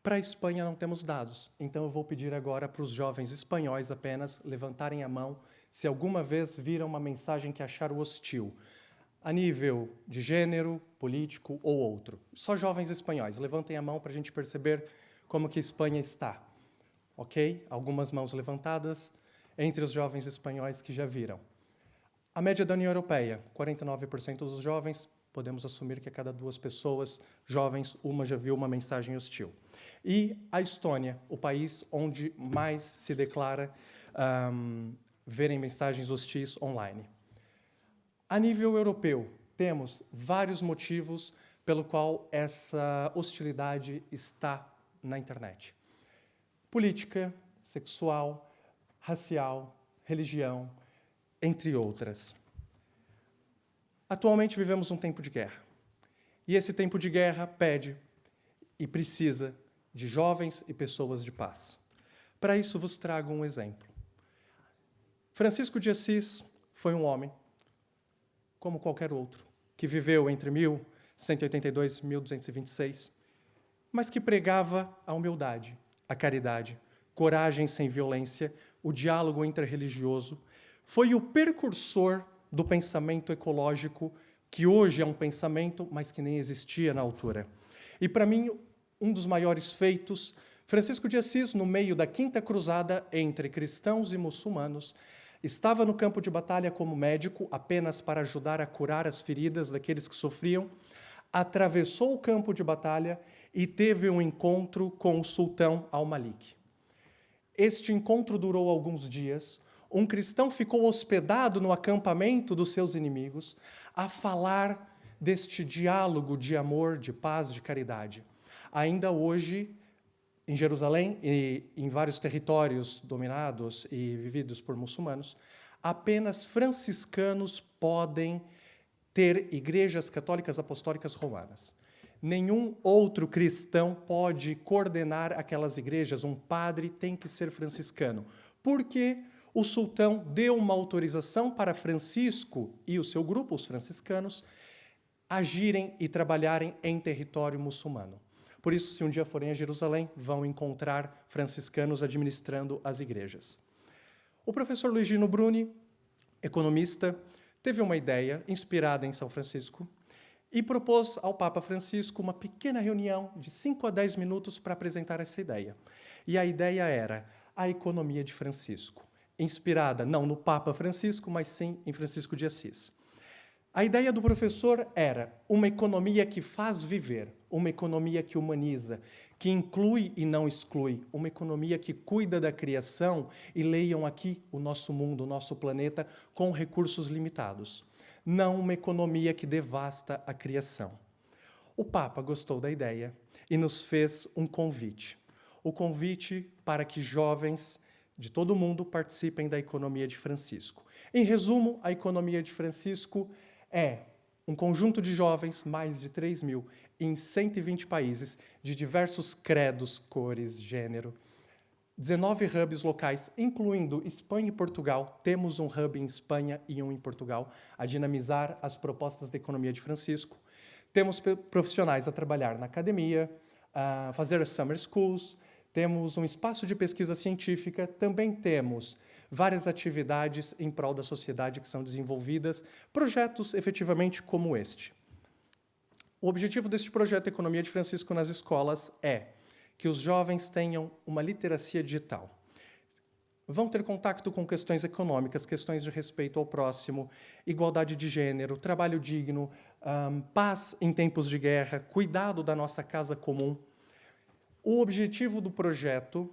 Para a Espanha não temos dados, então eu vou pedir agora para os jovens espanhóis apenas levantarem a mão se alguma vez viram uma mensagem que acharam hostil, a nível de gênero, político ou outro. Só jovens espanhóis, levantem a mão para a gente perceber como que a Espanha está. Ok? Algumas mãos levantadas entre os jovens espanhóis que já viram. A média da União Europeia, 49% dos jovens podemos assumir que a cada 2 pessoas jovens, uma já viu uma mensagem hostil. E a Estônia, o país onde mais se declara verem mensagens hostis online. A nível europeu, temos vários motivos pelo qual essa hostilidade está na internet. Política, sexual, racial, religião, entre outras. Atualmente vivemos um tempo de guerra. E esse tempo de guerra pede e precisa de jovens e pessoas de paz. Para isso, vos trago um exemplo. Francisco de Assis foi um homem, como qualquer outro, que viveu entre 1182 e 1226, mas que pregava a humildade, a caridade, coragem sem violência, o diálogo interreligioso. Foi o precursor do pensamento ecológico, que hoje é um pensamento, mas que nem existia na altura. E, para mim, um dos maiores feitos, Francisco de Assis, no meio da Quinta Cruzada entre cristãos e muçulmanos, estava no campo de batalha como médico, apenas para ajudar a curar as feridas daqueles que sofriam, atravessou o campo de batalha e teve um encontro com o sultão Al-Malik. Este encontro durou alguns dias. Um cristão ficou hospedado no acampamento dos seus inimigos a falar deste diálogo de amor, de paz, de caridade. Ainda hoje, em Jerusalém e em vários territórios dominados e vividos por muçulmanos, apenas franciscanos podem ter igrejas católicas apostólicas romanas. Nenhum outro cristão pode coordenar aquelas igrejas. Um padre tem que ser franciscano. Por quê? O sultão deu uma autorização para Francisco e o seu grupo, os franciscanos, agirem e trabalharem em território muçulmano. Por isso, se um dia forem a Jerusalém, vão encontrar franciscanos administrando as igrejas. O professor Luigino Bruni, economista, teve uma ideia inspirada em São Francisco e propôs ao Papa Francisco uma pequena reunião de 5 a 10 minutos para apresentar essa ideia. E a ideia era a economia de Francisco, inspirada não no Papa Francisco, mas sim em Francisco de Assis. A ideia do professor era uma economia que faz viver, uma economia que humaniza, que inclui e não exclui, uma economia que cuida da criação e leiam aqui o nosso mundo, o nosso planeta, com recursos limitados. Não uma economia que devasta a criação. O Papa gostou da ideia e nos fez um convite. O convite para que jovens de todo o mundo participem da economia de Francisco. Em resumo, a economia de Francisco é um conjunto de jovens, mais de 3.000, em 120 países, de diversos credos, cores, gênero. 19 hubs locais, incluindo Espanha e Portugal. Temos um hub em Espanha e um em Portugal, a dinamizar as propostas da economia de Francisco. Temos profissionais a trabalhar na academia, a fazer summer schools. Temos um espaço de pesquisa científica. Também temos várias atividades em prol da sociedade que são desenvolvidas, projetos efetivamente como este. O objetivo deste projeto Economia de Francisco nas escolas é que os jovens tenham uma literacia digital. Vão ter contato com questões econômicas, questões de respeito ao próximo, igualdade de gênero, trabalho digno, paz em tempos de guerra, cuidado da nossa casa comum. O objetivo do projeto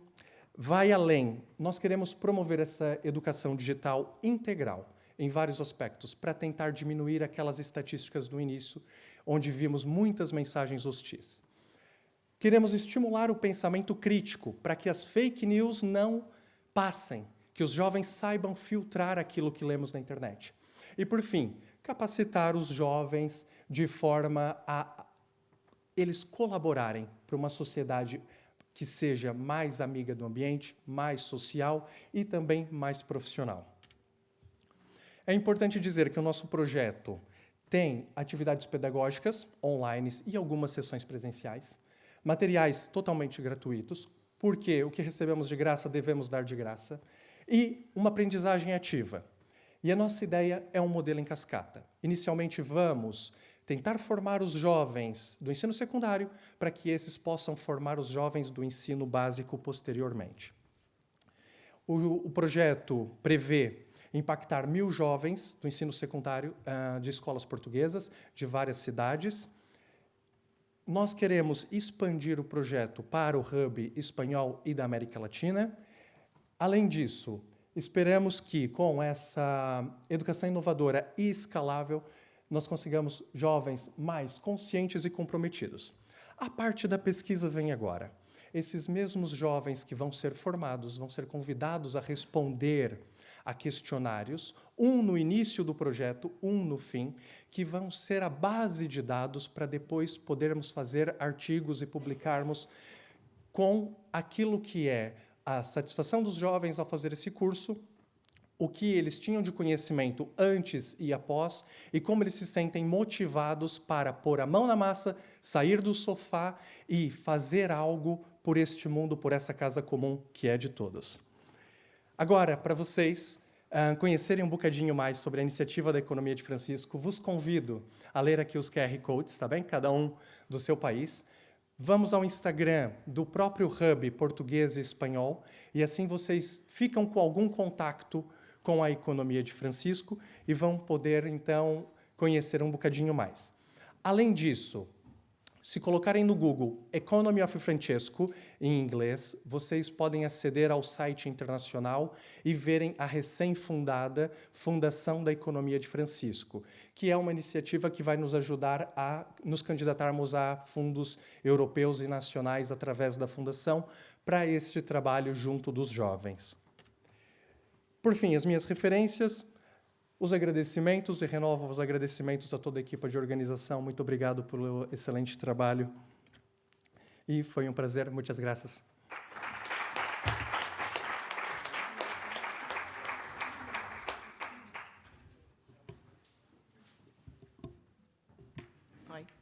vai além. Nós queremos promover essa educação digital integral, em vários aspectos, para tentar diminuir aquelas estatísticas do início, onde vimos muitas mensagens hostis. Queremos estimular o pensamento crítico, para que as fake news não passem, que os jovens saibam filtrar aquilo que lemos na internet. E, por fim, capacitar os jovens de forma a eles colaborarem para uma sociedade que seja mais amiga do ambiente, mais social e também mais profissional. É importante dizer que o nosso projeto tem atividades pedagógicas online e algumas sessões presenciais, materiais totalmente gratuitos, porque o que recebemos de graça devemos dar de graça, e uma aprendizagem ativa. E a nossa ideia é um modelo em cascata. Inicialmente, vamos tentar formar os jovens do ensino secundário para que esses possam formar os jovens do ensino básico posteriormente. O projeto prevê impactar 1.000 jovens do ensino secundário de escolas portuguesas de várias cidades. Nós queremos expandir o projeto para o Hub espanhol e da América Latina. Além disso, esperamos que, com essa educação inovadora e escalável, nós consigamos jovens mais conscientes e comprometidos. A parte da pesquisa vem agora. Esses mesmos jovens que vão ser formados, vão ser convidados a responder a questionários, um no início do projeto, um no fim, que vão ser a base de dados para depois podermos fazer artigos e publicarmos com aquilo que é a satisfação dos jovens ao fazer esse curso, o que eles tinham de conhecimento antes e após, e como eles se sentem motivados para pôr a mão na massa, sair do sofá e fazer algo por este mundo, por essa casa comum que é de todos. Agora, para vocês conhecerem um bocadinho mais sobre a iniciativa da Economia de Francisco, vos convido a ler aqui os QR Codes, tá bem? Cada um do seu país. Vamos ao Instagram do próprio Hub Português e Espanhol, e assim vocês ficam com algum contato com a Economia de Francisco e vão poder, então, conhecer um bocadinho mais. Além disso, se colocarem no Google Economy of Francesco, em inglês, vocês podem aceder ao site internacional e verem a recém-fundada Fundação da Economia de Francisco, que é uma iniciativa que vai nos ajudar a nos candidatarmos a fundos europeus e nacionais através da Fundação para este trabalho junto dos jovens. Por fim, as minhas referências, os agradecimentos, e renovo os agradecimentos a toda a equipe de organização. Muito obrigado pelo excelente trabalho. E foi um prazer. Muitas graças.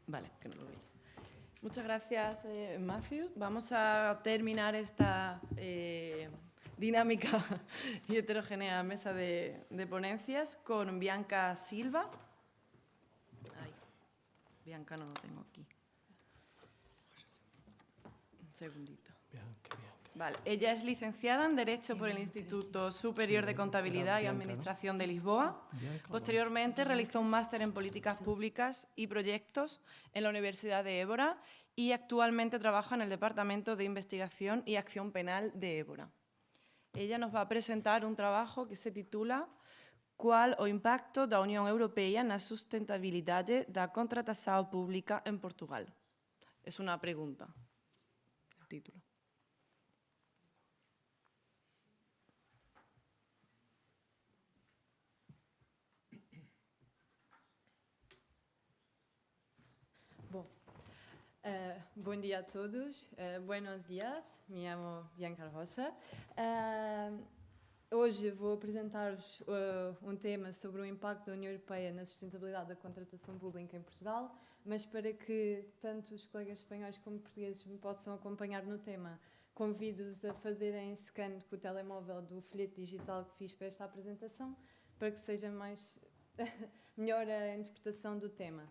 Vale, que no lo veía. Muchas gracias, Matthew. Vamos a terminar esta dinámica y heterogénea mesa de ponencias con Bianca Silva. Ay, Bianca no lo tengo aquí. Un segundito. Vale. Ella es licenciada en Derecho por el Instituto Superior de Contabilidad y Administración de Lisboa. Posteriormente realizó un máster en Políticas Públicas y Proyectos en la Universidad de Évora y actualmente trabaja en el Departamento de Investigación y Acción Penal de Évora. Ella nos va a presentar un trabajo que se titula Qual o impacto da Unión Europea na sustentabilidade da contratación pública en Portugal? Es una pregunta, el título. Bom dia a todos, buenos dias, me chamo Bianca Rocha. Hoje vou apresentar-vos um tema sobre o impacto da União Europeia na sustentabilidade da contratação pública em Portugal, mas para que tanto os colegas espanhóis como portugueses me possam acompanhar no tema, convido-os a fazerem scan com o telemóvel do folheto digital que fiz para esta apresentação, para que seja melhor a interpretação do tema.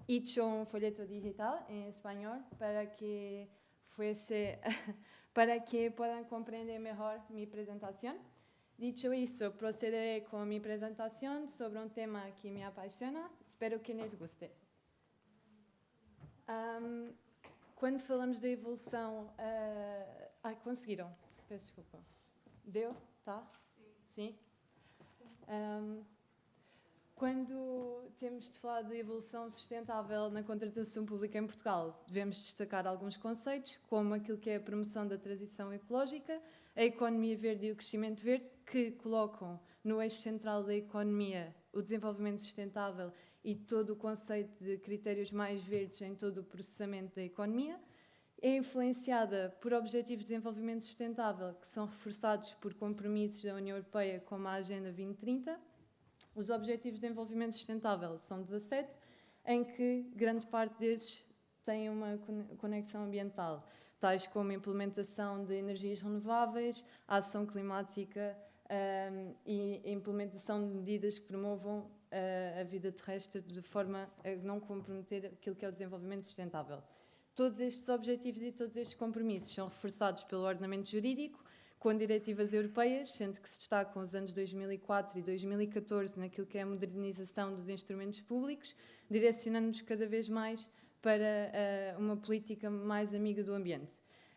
Hecho un folleto digital en español para que puedan comprender mejor mi presentación. Dicho esto, procederé con mi presentación sobre un tema que me apasiona. Espero que les guste. Quando falamos da evolução... conseguiram? Peço desculpa. Deu? Tá? Sim? Quando temos de falar de evolução sustentável na contratação pública em Portugal, devemos destacar alguns conceitos, como aquilo que é a promoção da transição ecológica, a economia verde e o crescimento verde, que colocam no eixo central da economia o desenvolvimento sustentável e todo o conceito de critérios mais verdes em todo o processamento da economia. É influenciada por objetivos de desenvolvimento sustentável que são reforçados por compromissos da União Europeia, como a Agenda 2030. Os Objetivos de Desenvolvimento Sustentável são 17, em que grande parte desses têm uma conexão ambiental, tais como a implementação de energias renováveis, a ação climática e a implementação de medidas que promovam a vida terrestre de forma a não comprometer aquilo que é o desenvolvimento sustentável. Todos estes objetivos e todos estes compromissos são reforçados pelo ordenamento jurídico, com diretivas europeias, sendo que se destacam os anos 2004 e 2014 naquilo que é a modernização dos instrumentos públicos, direcionando-nos cada vez mais para uma política mais amiga do ambiente.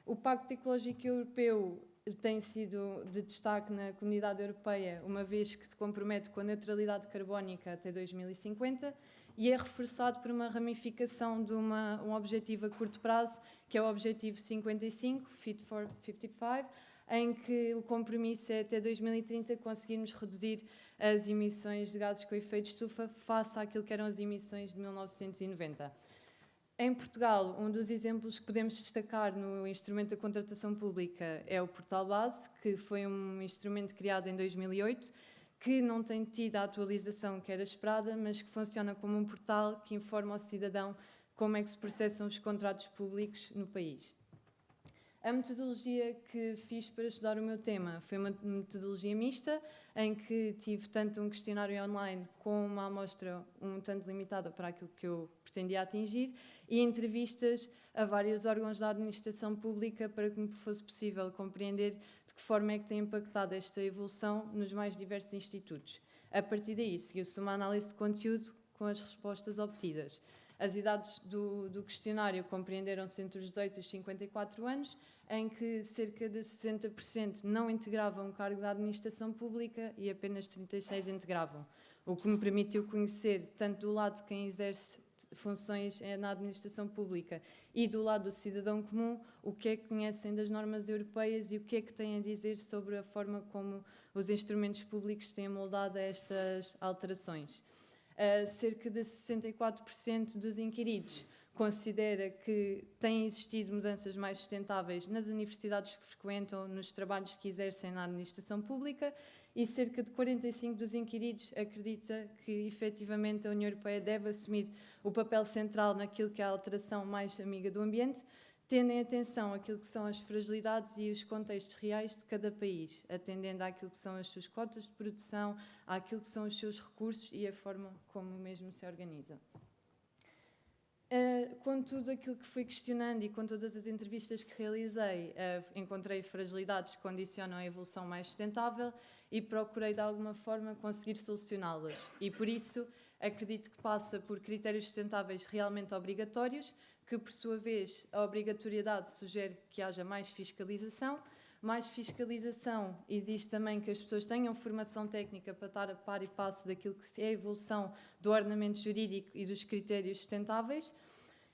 O Pacto Ecológico Europeu tem sido de destaque na Comunidade Europeia, uma vez que se compromete com a neutralidade carbónica até 2050 e é reforçado por uma ramificação de um objetivo a curto prazo, que é o Objetivo 55, Fit for 55, em que o compromisso é até 2030 conseguirmos reduzir as emissões de gases com efeito de estufa face àquilo que eram as emissões de 1990. Em Portugal, um dos exemplos que podemos destacar no instrumento da contratação pública é o Portal Base, que foi um instrumento criado em 2008, que não tem tido a atualização que era esperada, mas que funciona como um portal que informa ao cidadão como é que se processam os contratos públicos no país. A metodologia que fiz para estudar o meu tema foi uma metodologia mista, em que tive tanto um questionário online com uma amostra um tanto limitada para aquilo que eu pretendia atingir e entrevistas a vários órgãos da administração pública para que me fosse possível compreender de que forma é que tem impactado esta evolução nos mais diversos institutos. A partir daí, seguiu-se uma análise de conteúdo com as respostas obtidas. As idades do questionário compreenderam-se entre os 18 e os 54 anos, em que cerca de 60% não integravam um cargo da administração pública e apenas 36% integravam, o que me permitiu conhecer, tanto do lado de quem exerce funções na administração pública e do lado do cidadão comum, o que é que conhecem das normas europeias e o que é que têm a dizer sobre a forma como os instrumentos públicos têm moldado estas alterações. Cerca de 64% dos inquiridos considera que têm existido mudanças mais sustentáveis nas universidades que frequentam, nos trabalhos que exercem na administração pública e cerca de 45% dos inquiridos acredita que, efetivamente, a União Europeia deve assumir o papel central naquilo que é a alteração mais amiga do ambiente, tendo em atenção aquilo que são as fragilidades e os contextos reais de cada país, atendendo àquilo que são as suas cotas de produção, àquilo que são os seus recursos e a forma como o mesmo se organiza. Com tudo aquilo que fui questionando e com todas as entrevistas que realizei, encontrei fragilidades que condicionam a evolução mais sustentável e procurei, de alguma forma, conseguir solucioná-las. E, por isso, acredito que passa por critérios sustentáveis realmente obrigatórios, que, por sua vez, a obrigatoriedade sugere que haja mais fiscalização. Mais fiscalização existe também que as pessoas tenham formação técnica para estar a par e passo daquilo que é a evolução do ordenamento jurídico e dos critérios sustentáveis.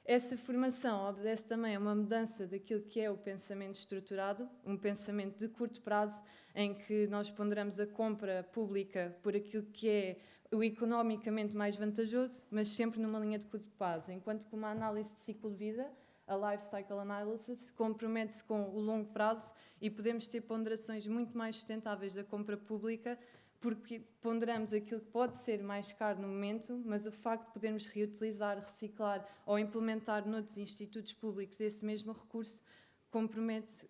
Essa formação obedece também a uma mudança daquilo que é o pensamento estruturado, um pensamento de curto prazo, em que nós ponderamos a compra pública por aquilo que é o economicamente mais vantajoso, mas sempre numa linha de curto prazo, enquanto que uma análise de ciclo de vida, a Life Cycle Analysis, compromete-se com o longo prazo e podemos ter ponderações muito mais sustentáveis da compra pública, porque ponderamos aquilo que pode ser mais caro no momento, mas o facto de podermos reutilizar, reciclar ou implementar noutros institutos públicos esse mesmo recurso compromete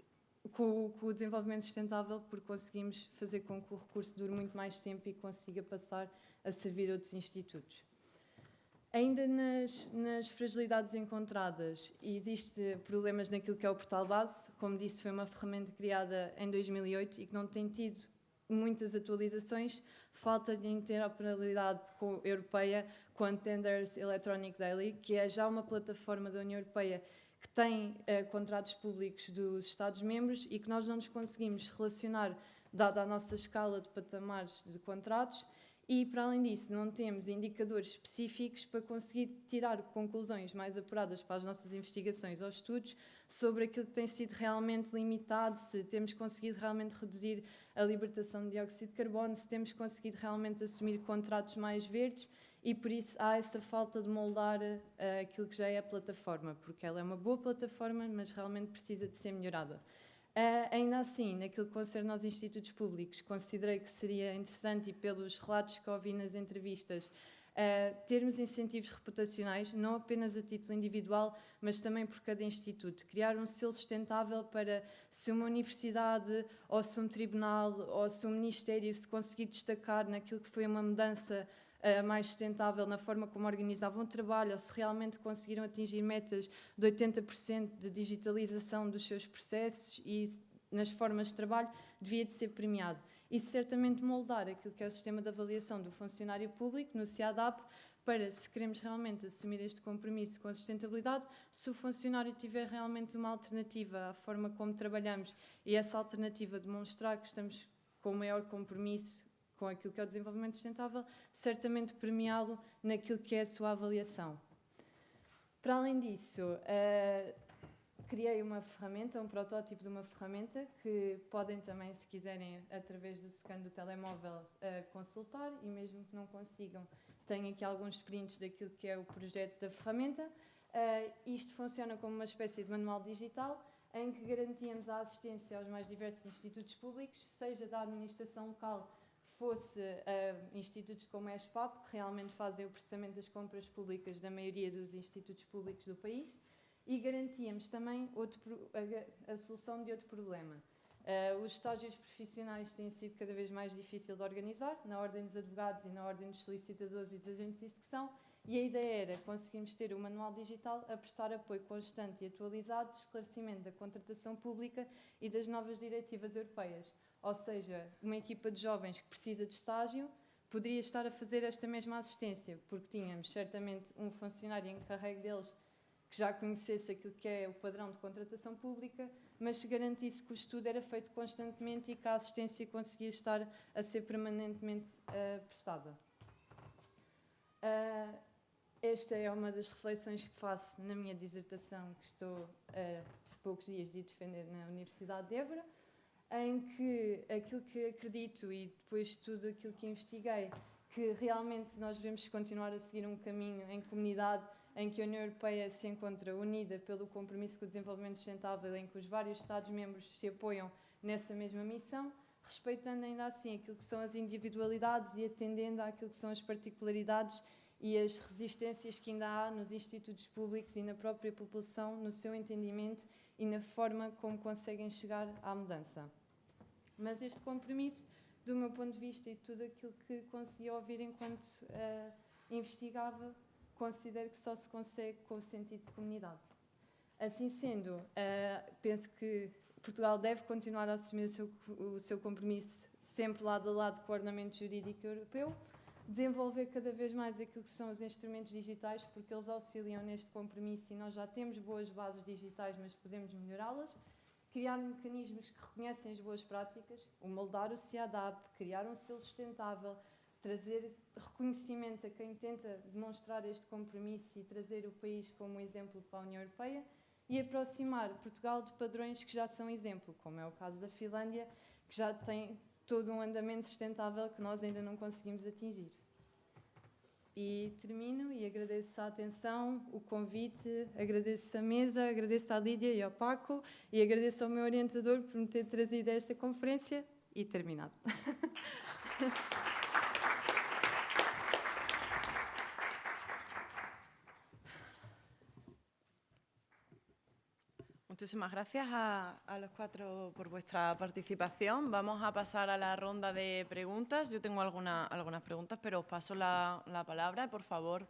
com o desenvolvimento sustentável, porque conseguimos fazer com que o recurso dure muito mais tempo e consiga passar a servir outros institutos. Ainda nas fragilidades encontradas, existem problemas naquilo que é o Portal Base. Como disse, foi uma ferramenta criada em 2008 e que não tem tido muitas atualizações, falta de interoperabilidade europeia com a Tenders Electronic Daily, que é já uma plataforma da União Europeia que tem contratos públicos dos Estados-membros e que nós não nos conseguimos relacionar, dada a nossa escala de patamares de contratos, e, para além disso, não temos indicadores específicos para conseguir tirar conclusões mais apuradas para as nossas investigações ou estudos sobre aquilo que tem sido realmente limitado, se temos conseguido realmente reduzir a libertação de dióxido de carbono, se temos conseguido realmente assumir contratos mais verdes, e por isso há essa falta de moldar aquilo que já é a plataforma, porque ela é uma boa plataforma, mas realmente precisa de ser melhorada. Ainda assim, naquilo que concerne aos institutos públicos, considerei que seria interessante, e pelos relatos que ouvi nas entrevistas, termos incentivos reputacionais, não apenas a título individual, mas também por cada instituto. Criar um selo sustentável para, se uma universidade, ou se um tribunal, ou se um ministério se conseguir destacar naquilo que foi uma mudança mais sustentável na forma como organizavam o trabalho, ou se realmente conseguiram atingir metas de 80% de digitalização dos seus processos e nas formas de trabalho devia de ser premiado. E certamente moldar aquilo que é o sistema de avaliação do funcionário público no CIADAP para, se queremos realmente assumir este compromisso com a sustentabilidade, se o funcionário tiver realmente uma alternativa à forma como trabalhamos e essa alternativa demonstrar que estamos com o maior compromisso com aquilo que é o desenvolvimento sustentável, certamente premiá-lo naquilo que é a sua avaliação. Para além disso, criei uma ferramenta, um protótipo de uma ferramenta que podem também, se quiserem, através do scan do telemóvel, consultar, e mesmo que não consigam, tenho aqui alguns prints daquilo que é o projeto da ferramenta. Isto funciona como uma espécie de manual digital em que garantíamos a assistência aos mais diversos institutos públicos, seja da administração local, fosse institutos como a ESPAP, que realmente fazem o processamento das compras públicas da maioria dos institutos públicos do país, e garantíamos também a solução de outro problema. Os estágios profissionais têm sido cada vez mais difíceis de organizar, na ordem dos advogados e na ordem dos solicitadores e dos agentes de execução, e a ideia era conseguirmos ter um manual digital a prestar apoio constante e atualizado de esclarecimento da contratação pública e das novas diretivas europeias. Ou seja, uma equipa de jovens que precisa de estágio poderia estar a fazer esta mesma assistência, porque tínhamos certamente um funcionário encarregue deles que já conhecesse aquilo que é o padrão de contratação pública, mas se garantisse que o estudo era feito constantemente e que a assistência conseguia estar a ser permanentemente prestada. Esta é uma das reflexões que faço na minha dissertação, que estou a poucos dias de defender na Universidade de Évora, em que aquilo que acredito e depois de tudo aquilo que investiguei, que realmente nós devemos continuar a seguir um caminho em comunidade em que a União Europeia se encontra unida pelo compromisso com o desenvolvimento sustentável, em que os vários Estados-membros se apoiam nessa mesma missão, respeitando ainda assim aquilo que são as individualidades e atendendo àquilo que são as particularidades e as resistências que ainda há nos institutos públicos e na própria população, no seu entendimento e na forma como conseguem chegar à mudança. Mas este compromisso, do meu ponto de vista e tudo aquilo que consegui ouvir enquanto investigava, considero que só se consegue com o sentido de comunidade. Assim sendo, penso que Portugal deve continuar a assumir o seu compromisso sempre lado a lado com o ordenamento jurídico europeu, desenvolver cada vez mais aquilo que são os instrumentos digitais, porque eles auxiliam neste compromisso e nós já temos boas bases digitais, mas podemos melhorá-las, criar mecanismos que reconhecem as boas práticas, moldar o CIADAP, criar um selo sustentável, trazer reconhecimento a quem tenta demonstrar este compromisso e trazer o país como exemplo para a União Europeia e aproximar Portugal de padrões que já são exemplo, como é o caso da Finlândia, que já tem todo um andamento sustentável que nós ainda não conseguimos atingir. E termino e agradeço a atenção, o convite, agradeço a mesa, agradeço à Lídia e ao Paco e agradeço ao meu orientador por me ter trazido a esta conferência e terminado. Muchísimas gracias a los cuatro por vuestra participación. Vamos a pasar a la ronda de preguntas. Yo tengo algunas preguntas, pero os paso la palabra. Por favor,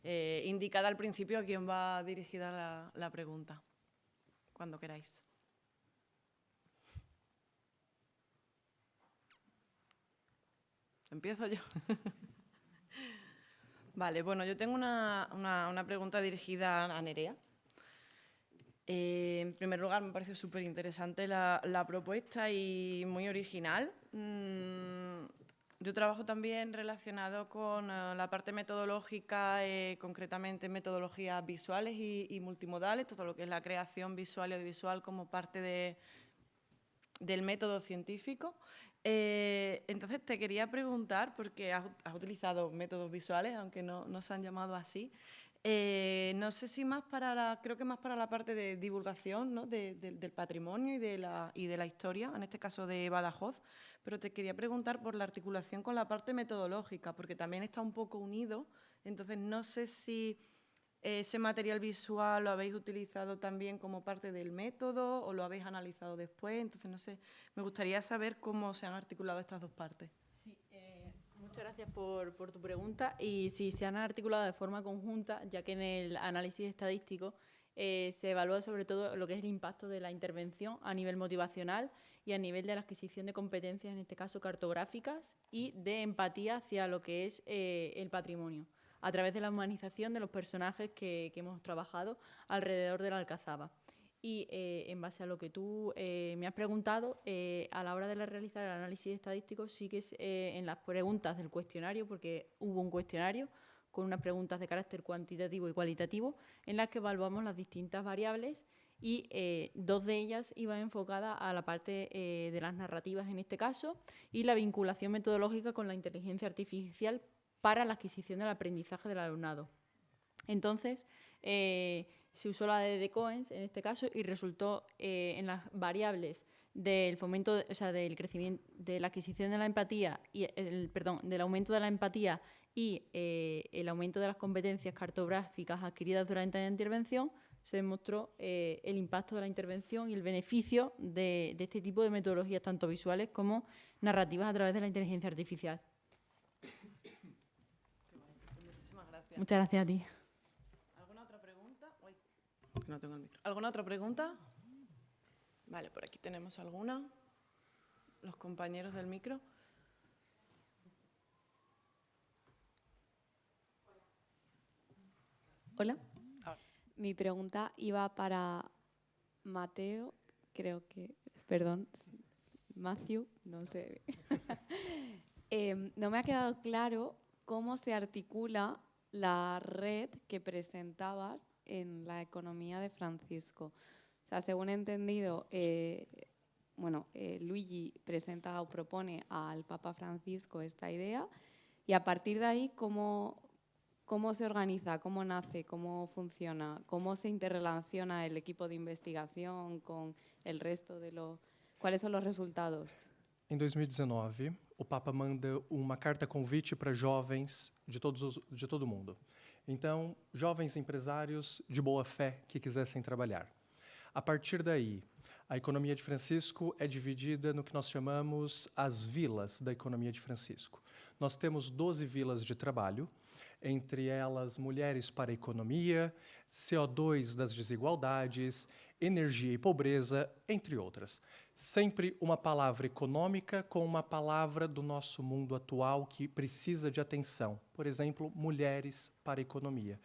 indicad al principio a quién va dirigida la pregunta, cuando queráis. Empiezo yo. Vale, bueno, yo tengo una pregunta dirigida a Nerea. En primer lugar, me pareció súper interesante la propuesta y muy original. Yo trabajo también relacionado con la parte metodológica, concretamente metodologías visuales y multimodales, todo lo que es la creación visual y audiovisual como parte del método científico. Entonces, te quería preguntar, porque has utilizado métodos visuales, aunque no se han llamado así. No sé si creo que más para la parte de divulgación, ¿no? del patrimonio y de la historia, en este caso de Badajoz, pero te quería preguntar por la articulación con la parte metodológica, porque también está un poco unido, entonces no sé si ese material visual lo habéis utilizado también como parte del método o lo habéis analizado después, entonces no sé, me gustaría saber cómo se han articulado estas dos partes. Muchas gracias por tu pregunta. Y sí, se han articulado de forma conjunta, ya que en el análisis estadístico se evalúa sobre todo lo que es el impacto de la intervención a nivel motivacional y a nivel de la adquisición de competencias, en este caso cartográficas, y de empatía hacia lo que es el patrimonio, a través de la humanización de los personajes que hemos trabajado alrededor de la Alcazaba. Y en base a lo que tú me has preguntado, a la hora de realizar el análisis estadístico, sí que en las preguntas del cuestionario, porque hubo un cuestionario con unas preguntas de carácter cuantitativo y cualitativo, en las que evaluamos las distintas variables y 2 de ellas iban enfocadas a la parte de las narrativas en este caso y la vinculación metodológica con la inteligencia artificial para la adquisición del aprendizaje del alumnado. Entonces, se usó la de Coens en este caso y resultó en las variables del fomento, o sea, del crecimiento, de la adquisición de la empatía y del aumento de la empatía y el aumento de las competencias cartográficas adquiridas durante la intervención, se demostró el impacto de la intervención y el beneficio de este tipo de metodologías, tanto visuales como narrativas a través de la inteligencia artificial. Muchísimas gracias. Muchas gracias a ti. ¿Alguna otra pregunta? Uy, no tengo el micro. ¿Alguna otra pregunta? Vale, por aquí tenemos alguna. Los compañeros del micro. Hola. Mi pregunta iba para Mateo, creo que, perdón, Matthew, no sé. No me ha quedado claro cómo se articula la red que presentabas en la economía de Francisco. O sea, según he entendido, Luigi presenta o propone al Papa Francisco esta idea y a partir de ahí, ¿cómo se organiza, cómo nace, cómo funciona, cómo se interrelaciona el equipo de investigación con el resto de ¿Cuáles son los resultados? Em 2019, o Papa manda uma carta convite para jovens de todo o mundo. Então, jovens empresários de boa fé que quisessem trabalhar. A partir daí, a economia de Francisco é dividida no que nós chamamos as vilas da economia de Francisco. Nós temos 12 vilas de trabalho, entre elas Mulheres para a Economia, CO2 das Desigualdades, Energia e Pobreza, entre outras. Sempre uma palavra econômica com uma palavra do nosso mundo atual que precisa de atenção. Por exemplo, Mulheres para a Economia.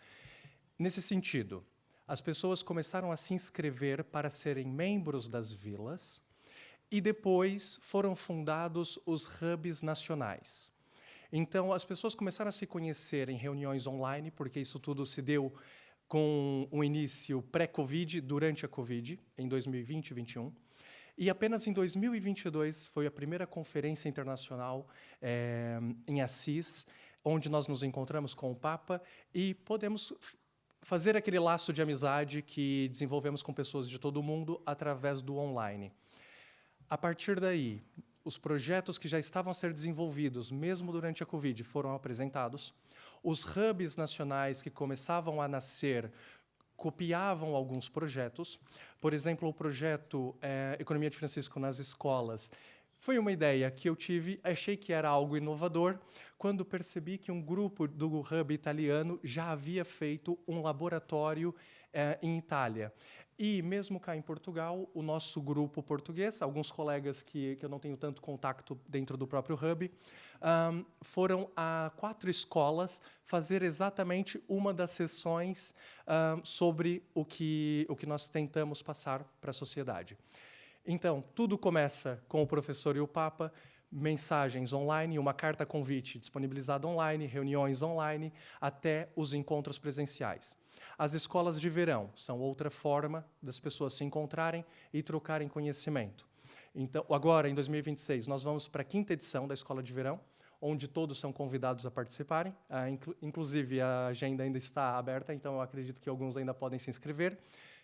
Nesse sentido, as pessoas começaram a se inscrever para serem membros das vilas e depois foram fundados os hubs nacionais. Então, as pessoas começaram a se conhecer em reuniões online, porque isso tudo se deu com um início pré-Covid, durante a Covid, em 2020 e 2021. E apenas em 2022 foi a primeira conferência internacional em Assis, onde nós nos encontramos com o Papa e podemos fazer aquele laço de amizade que desenvolvemos com pessoas de todo o mundo através do online. A partir daí, os projetos que já estavam a ser desenvolvidos, mesmo durante a Covid, foram apresentados. Os hubs nacionais que começavam a nascer copiavam alguns projetos. Por exemplo, o projeto Economia de Francisco nas Escolas foi uma ideia que eu tive, achei que era algo inovador, quando percebi que um grupo do hub italiano já havia feito um laboratório em Itália. E mesmo cá em Portugal, o nosso grupo português, alguns colegas que eu não tenho tanto contato dentro do próprio hub, foram a 4 escolas fazer exatamente uma das sessões sobre o que nós tentamos passar para a sociedade. Então, tudo começa com o professor e o Papa, mensagens online, uma carta convite disponibilizada online, reuniões online, até os encontros presenciais. As escolas de verão são outra forma das pessoas se encontrarem e trocarem conhecimento. Então, agora, em 2026, nós vamos para a 5ª edição da Escola de Verão, onde todos são convidados a participarem. Inclusive, a agenda ainda está aberta, então eu acredito que alguns ainda podem se inscrever.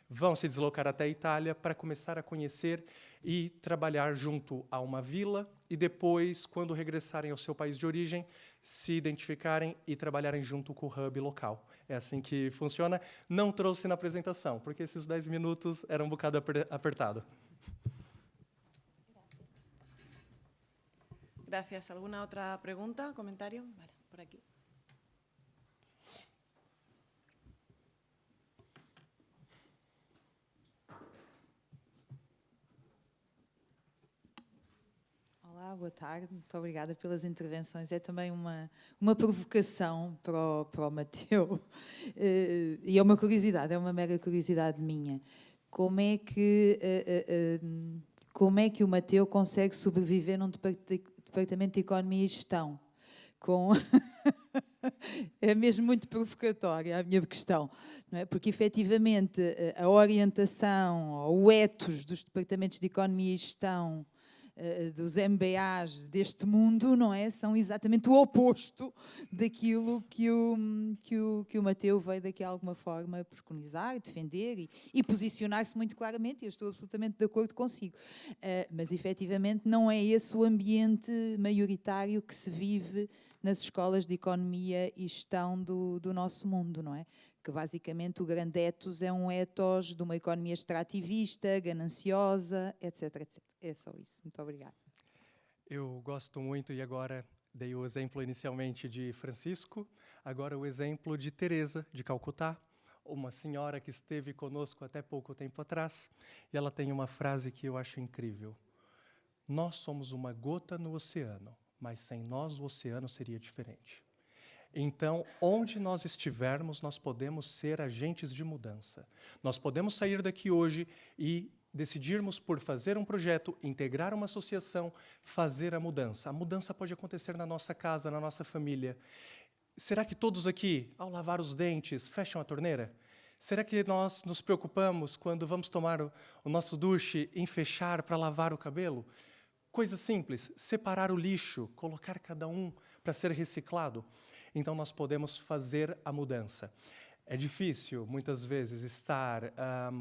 Vão se deslocar até a Itália para começar a conhecer e trabalhar junto a uma vila e depois, quando regressarem ao seu país de origem, se identificarem e trabalharem junto com o hub local. É assim que funciona. Não trouxe na apresentação, porque esses 10 minutos eram um bocado apertado. Gracias. ¿Alguna otra pregunta, comentario? Vale, por aquí. boa tarde. Muito obrigada pelas intervenções. É também uma provocação para o Mateu. E é uma curiosidade, é uma mera curiosidade minha. Como é que o Mateu consegue sobreviver num departamento de Economia e Gestão? É mesmo muito provocatória a minha questão, não é? Porque efetivamente a orientação, ou o ethos dos departamentos de Economia e Gestão, dos MBAs deste mundo, não é? São exatamente o oposto daquilo que o Mateu veio daqui a alguma forma preconizar, defender e posicionar-se muito claramente, e eu estou absolutamente de acordo consigo. Mas efetivamente não é esse o ambiente maioritário que se vive nas escolas de Economia e Gestão do nosso mundo, não é? Que basicamente o grande ethos é um ethos de uma economia extrativista, gananciosa, etc, etc. É só isso. Muito obrigada. Eu gosto muito, e agora dei o exemplo inicialmente de Francisco, agora o exemplo de Teresa, de Calcutá, uma senhora que esteve conosco até pouco tempo atrás, e ela tem uma frase que eu acho incrível. Nós somos uma gota no oceano, mas sem nós o oceano seria diferente. Então, onde nós estivermos, nós podemos ser agentes de mudança. Nós podemos sair daqui hoje e decidirmos por fazer um projeto, integrar uma associação, fazer a mudança. A mudança pode acontecer na nossa casa, na nossa família. Será que todos aqui, ao lavar os dentes, fecham a torneira? Será que nós nos preocupamos quando vamos tomar o nosso duche em fechar para lavar o cabelo? Coisa simples, separar o lixo, colocar cada um para ser reciclado. Então, nós podemos fazer a mudança. É difícil, muitas vezes, estar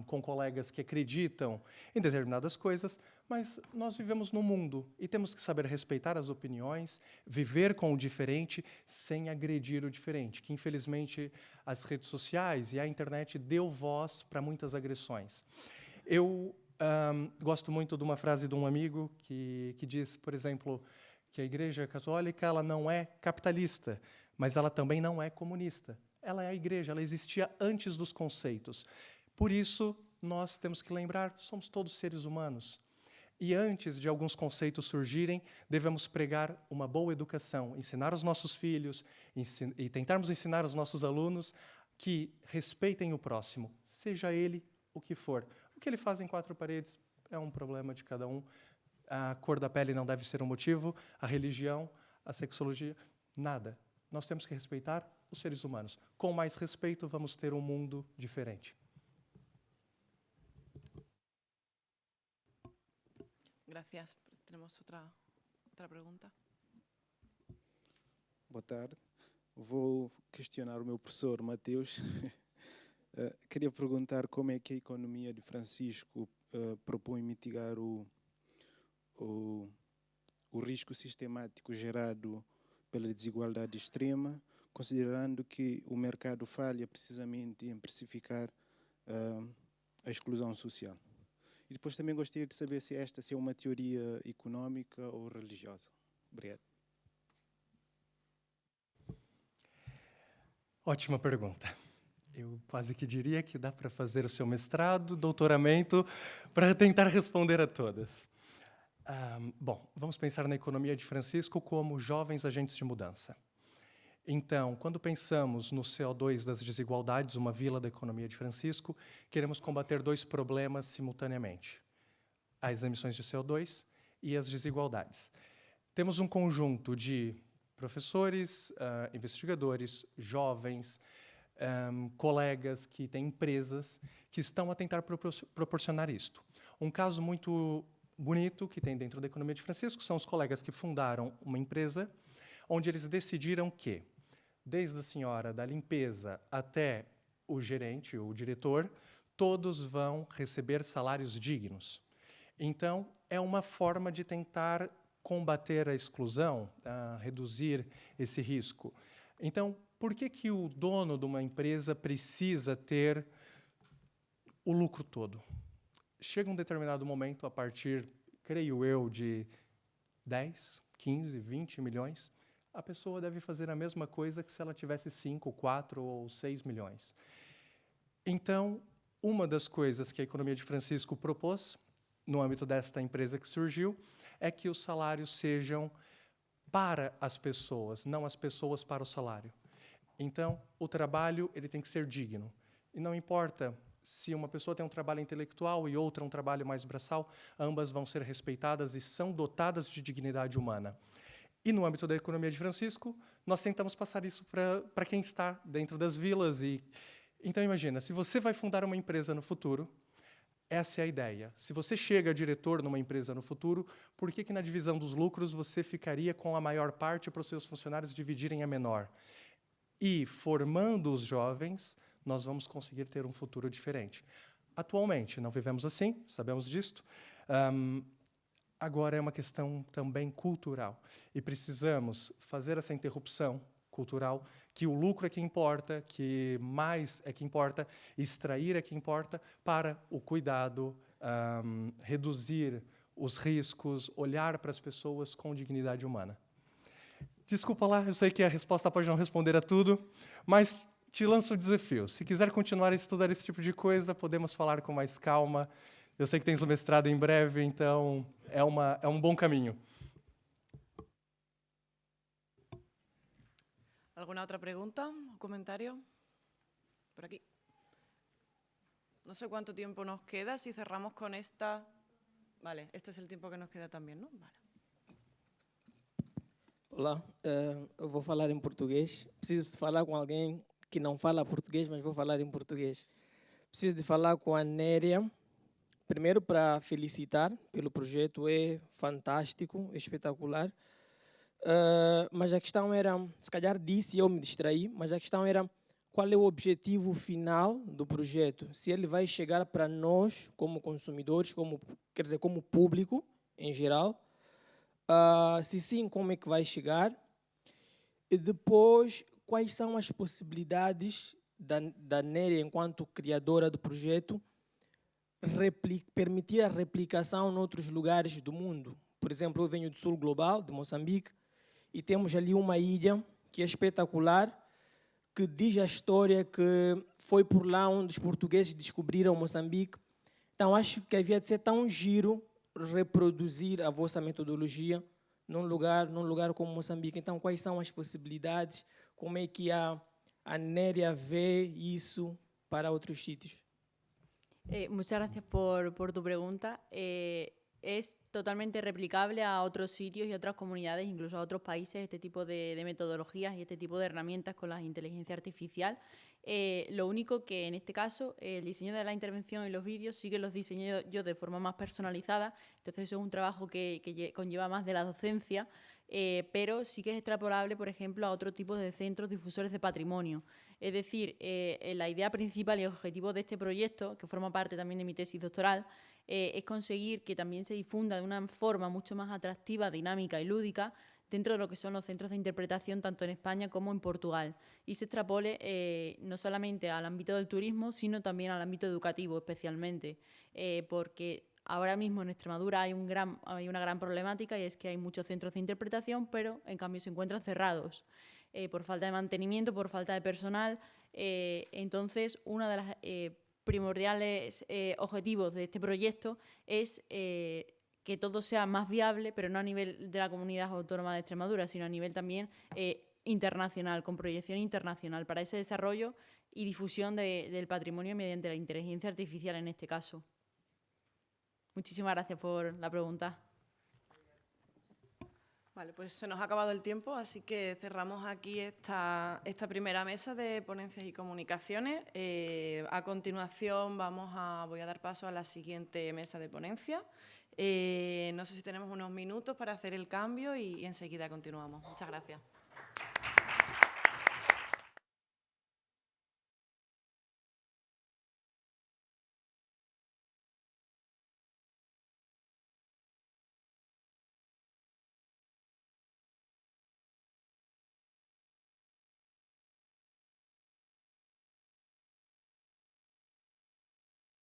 com colegas que acreditam em determinadas coisas, mas nós vivemos no mundo e temos que saber respeitar as opiniões, viver com o diferente sem agredir o diferente, que, infelizmente, as redes sociais e a internet deu voz para muitas agressões. Eu gosto muito de uma frase de um amigo que diz, por exemplo, que a Igreja Católica ela não é capitalista, mas ela também não é comunista. Ela é a igreja, ela existia antes dos conceitos. Por isso, nós temos que lembrar, somos todos seres humanos. E antes de alguns conceitos surgirem, devemos pregar uma boa educação, ensinar os nossos filhos e tentarmos ensinar os nossos alunos que respeitem o próximo, seja ele o que for. O que ele faz em quatro paredes é um problema de cada um. A cor da pele não deve ser um motivo, a religião, a sexologia, nada. Nós temos que respeitar os seres humanos. Com mais respeito, vamos ter um mundo diferente. Gracias. Temos outra pergunta. Boa tarde. Vou questionar o meu professor Mateus. Queria perguntar como é que a economia de Francisco propõe mitigar o risco sistemático gerado pela desigualdade extrema, considerando que o mercado falha precisamente em precificar a exclusão social. E depois também gostaria de saber se esta é uma teoria económica ou religiosa. Obrigado. Ótima pergunta. Eu quase que diria que dá para fazer o seu mestrado, doutoramento, para tentar responder a todas. Bom, vamos pensar na economia de Francisco como jovens agentes de mudança. Então, quando pensamos no CO2 das desigualdades, uma vila da economia de Francisco, queremos combater dois problemas simultaneamente: as emissões de CO2 e as desigualdades. Temos um conjunto de professores, investigadores, jovens, colegas que têm empresas que estão a tentar proporcionar isto. Um caso muito bonito que tem dentro da economia de Francisco são os colegas que fundaram uma empresa onde eles decidiram que, desde a senhora da limpeza até o gerente, o diretor, todos vão receber salários dignos. Então, é uma forma de tentar combater a exclusão, reduzir esse risco. Então, por que o dono de uma empresa precisa ter o lucro todo? Chega um determinado momento, a partir, creio eu, de 10, 15, 20 milhões, a pessoa deve fazer a mesma coisa que se ela tivesse 5, 4 ou 6 milhões. Então, uma das coisas que a economia de Francisco propôs, no âmbito desta empresa que surgiu, é que os salários sejam para as pessoas, não as pessoas para o salário. Então, o trabalho ele tem que ser digno. E não importa se uma pessoa tem um trabalho intelectual e outra um trabalho mais braçal, ambas vão ser respeitadas e são dotadas de dignidade humana. E no âmbito da economia de Francisco, nós tentamos passar isso para quem está dentro das vilas. Então, imagina, se você vai fundar uma empresa no futuro, essa é a ideia. Se você chega a diretor numa empresa no futuro, por que na divisão dos lucros você ficaria com a maior parte para os seus funcionários dividirem a menor? E, formando os jovens, nós vamos conseguir ter um futuro diferente. Atualmente, não vivemos assim, sabemos disto. Agora é uma questão também cultural. E precisamos fazer essa interrupção cultural, que o lucro é que importa, que mais é que importa, extrair é que importa, para o cuidado, reduzir os riscos, olhar para as pessoas com dignidade humana. Desculpa lá, eu sei que a resposta pode não responder a tudo, mas te lanço o desafio. Se quiser continuar a estudar esse tipo de coisa, podemos falar com mais calma. Eu sei que tens o mestrado em breve, então é um bom caminho. ¿Alguna otra pregunta o comentario? Por aquí. No sé cuánto tiempo nos queda, si cerramos con esta... Vale, este es el tiempo que nos queda también, ¿no? Vale. Olá, eu vou falar em português. Preciso de falar com alguém que não fala português, mas vou falar em português. Preciso de falar com a Néria. Primeiro, para felicitar pelo projeto, é fantástico, espetacular. Mas a questão era, se calhar disse e eu me distraí, mas a questão era qual é o objetivo final do projeto. Se ele vai chegar para nós, como consumidores, quer dizer, como público em geral. Se sim, como é que vai chegar? E depois, quais são as possibilidades da Néria, enquanto criadora do projeto, permitir a replicação em outros lugares do mundo? Por exemplo, eu venho do sul global, de Moçambique, e temos ali uma ilha que é espetacular, que diz a história que foi por lá onde os portugueses descobriram Moçambique. Então, acho que havia de ser tão giro reproduzir a vossa metodologia num lugar como Moçambique. Então, quais são as possibilidades? Como é que a Néria vê isso para outros sítios? Muchas gracias por tu pregunta. Es totalmente replicable a otros sitios y otras comunidades, incluso a otros países, este tipo de metodologías y este tipo de herramientas con la inteligencia artificial. Lo único que en este caso el diseño de la intervención y los vídeos sí que los diseño yo de forma más personalizada, entonces eso es un trabajo que conlleva más de la docencia, pero sí que es extrapolable, por ejemplo, a otro tipo de centros difusores de patrimonio. Es decir, la idea principal y objetivo de este proyecto, que forma parte también de mi tesis doctoral, es conseguir que también se difunda de una forma mucho más atractiva, dinámica y lúdica dentro de lo que son los centros de interpretación tanto en España como en Portugal y se extrapole no solamente al ámbito del turismo, sino también al ámbito educativo especialmente, porque ahora mismo en Extremadura hay una gran problemática y es que hay muchos centros de interpretación, pero en cambio se encuentran cerrados por falta de mantenimiento, por falta de personal. Entonces, una de las primordiales objetivos de este proyecto es que todo sea más viable, pero no a nivel de la comunidad autónoma de Extremadura, sino a nivel también internacional, con proyección internacional, para ese desarrollo y difusión del patrimonio mediante la inteligencia artificial en este caso. Muchísimas gracias por la pregunta. Vale, pues se nos ha acabado el tiempo, así que cerramos aquí esta primera mesa de ponencias y comunicaciones. A continuación voy a dar paso a la siguiente mesa de ponencia. No sé si tenemos unos minutos para hacer el cambio y enseguida continuamos. Muchas gracias.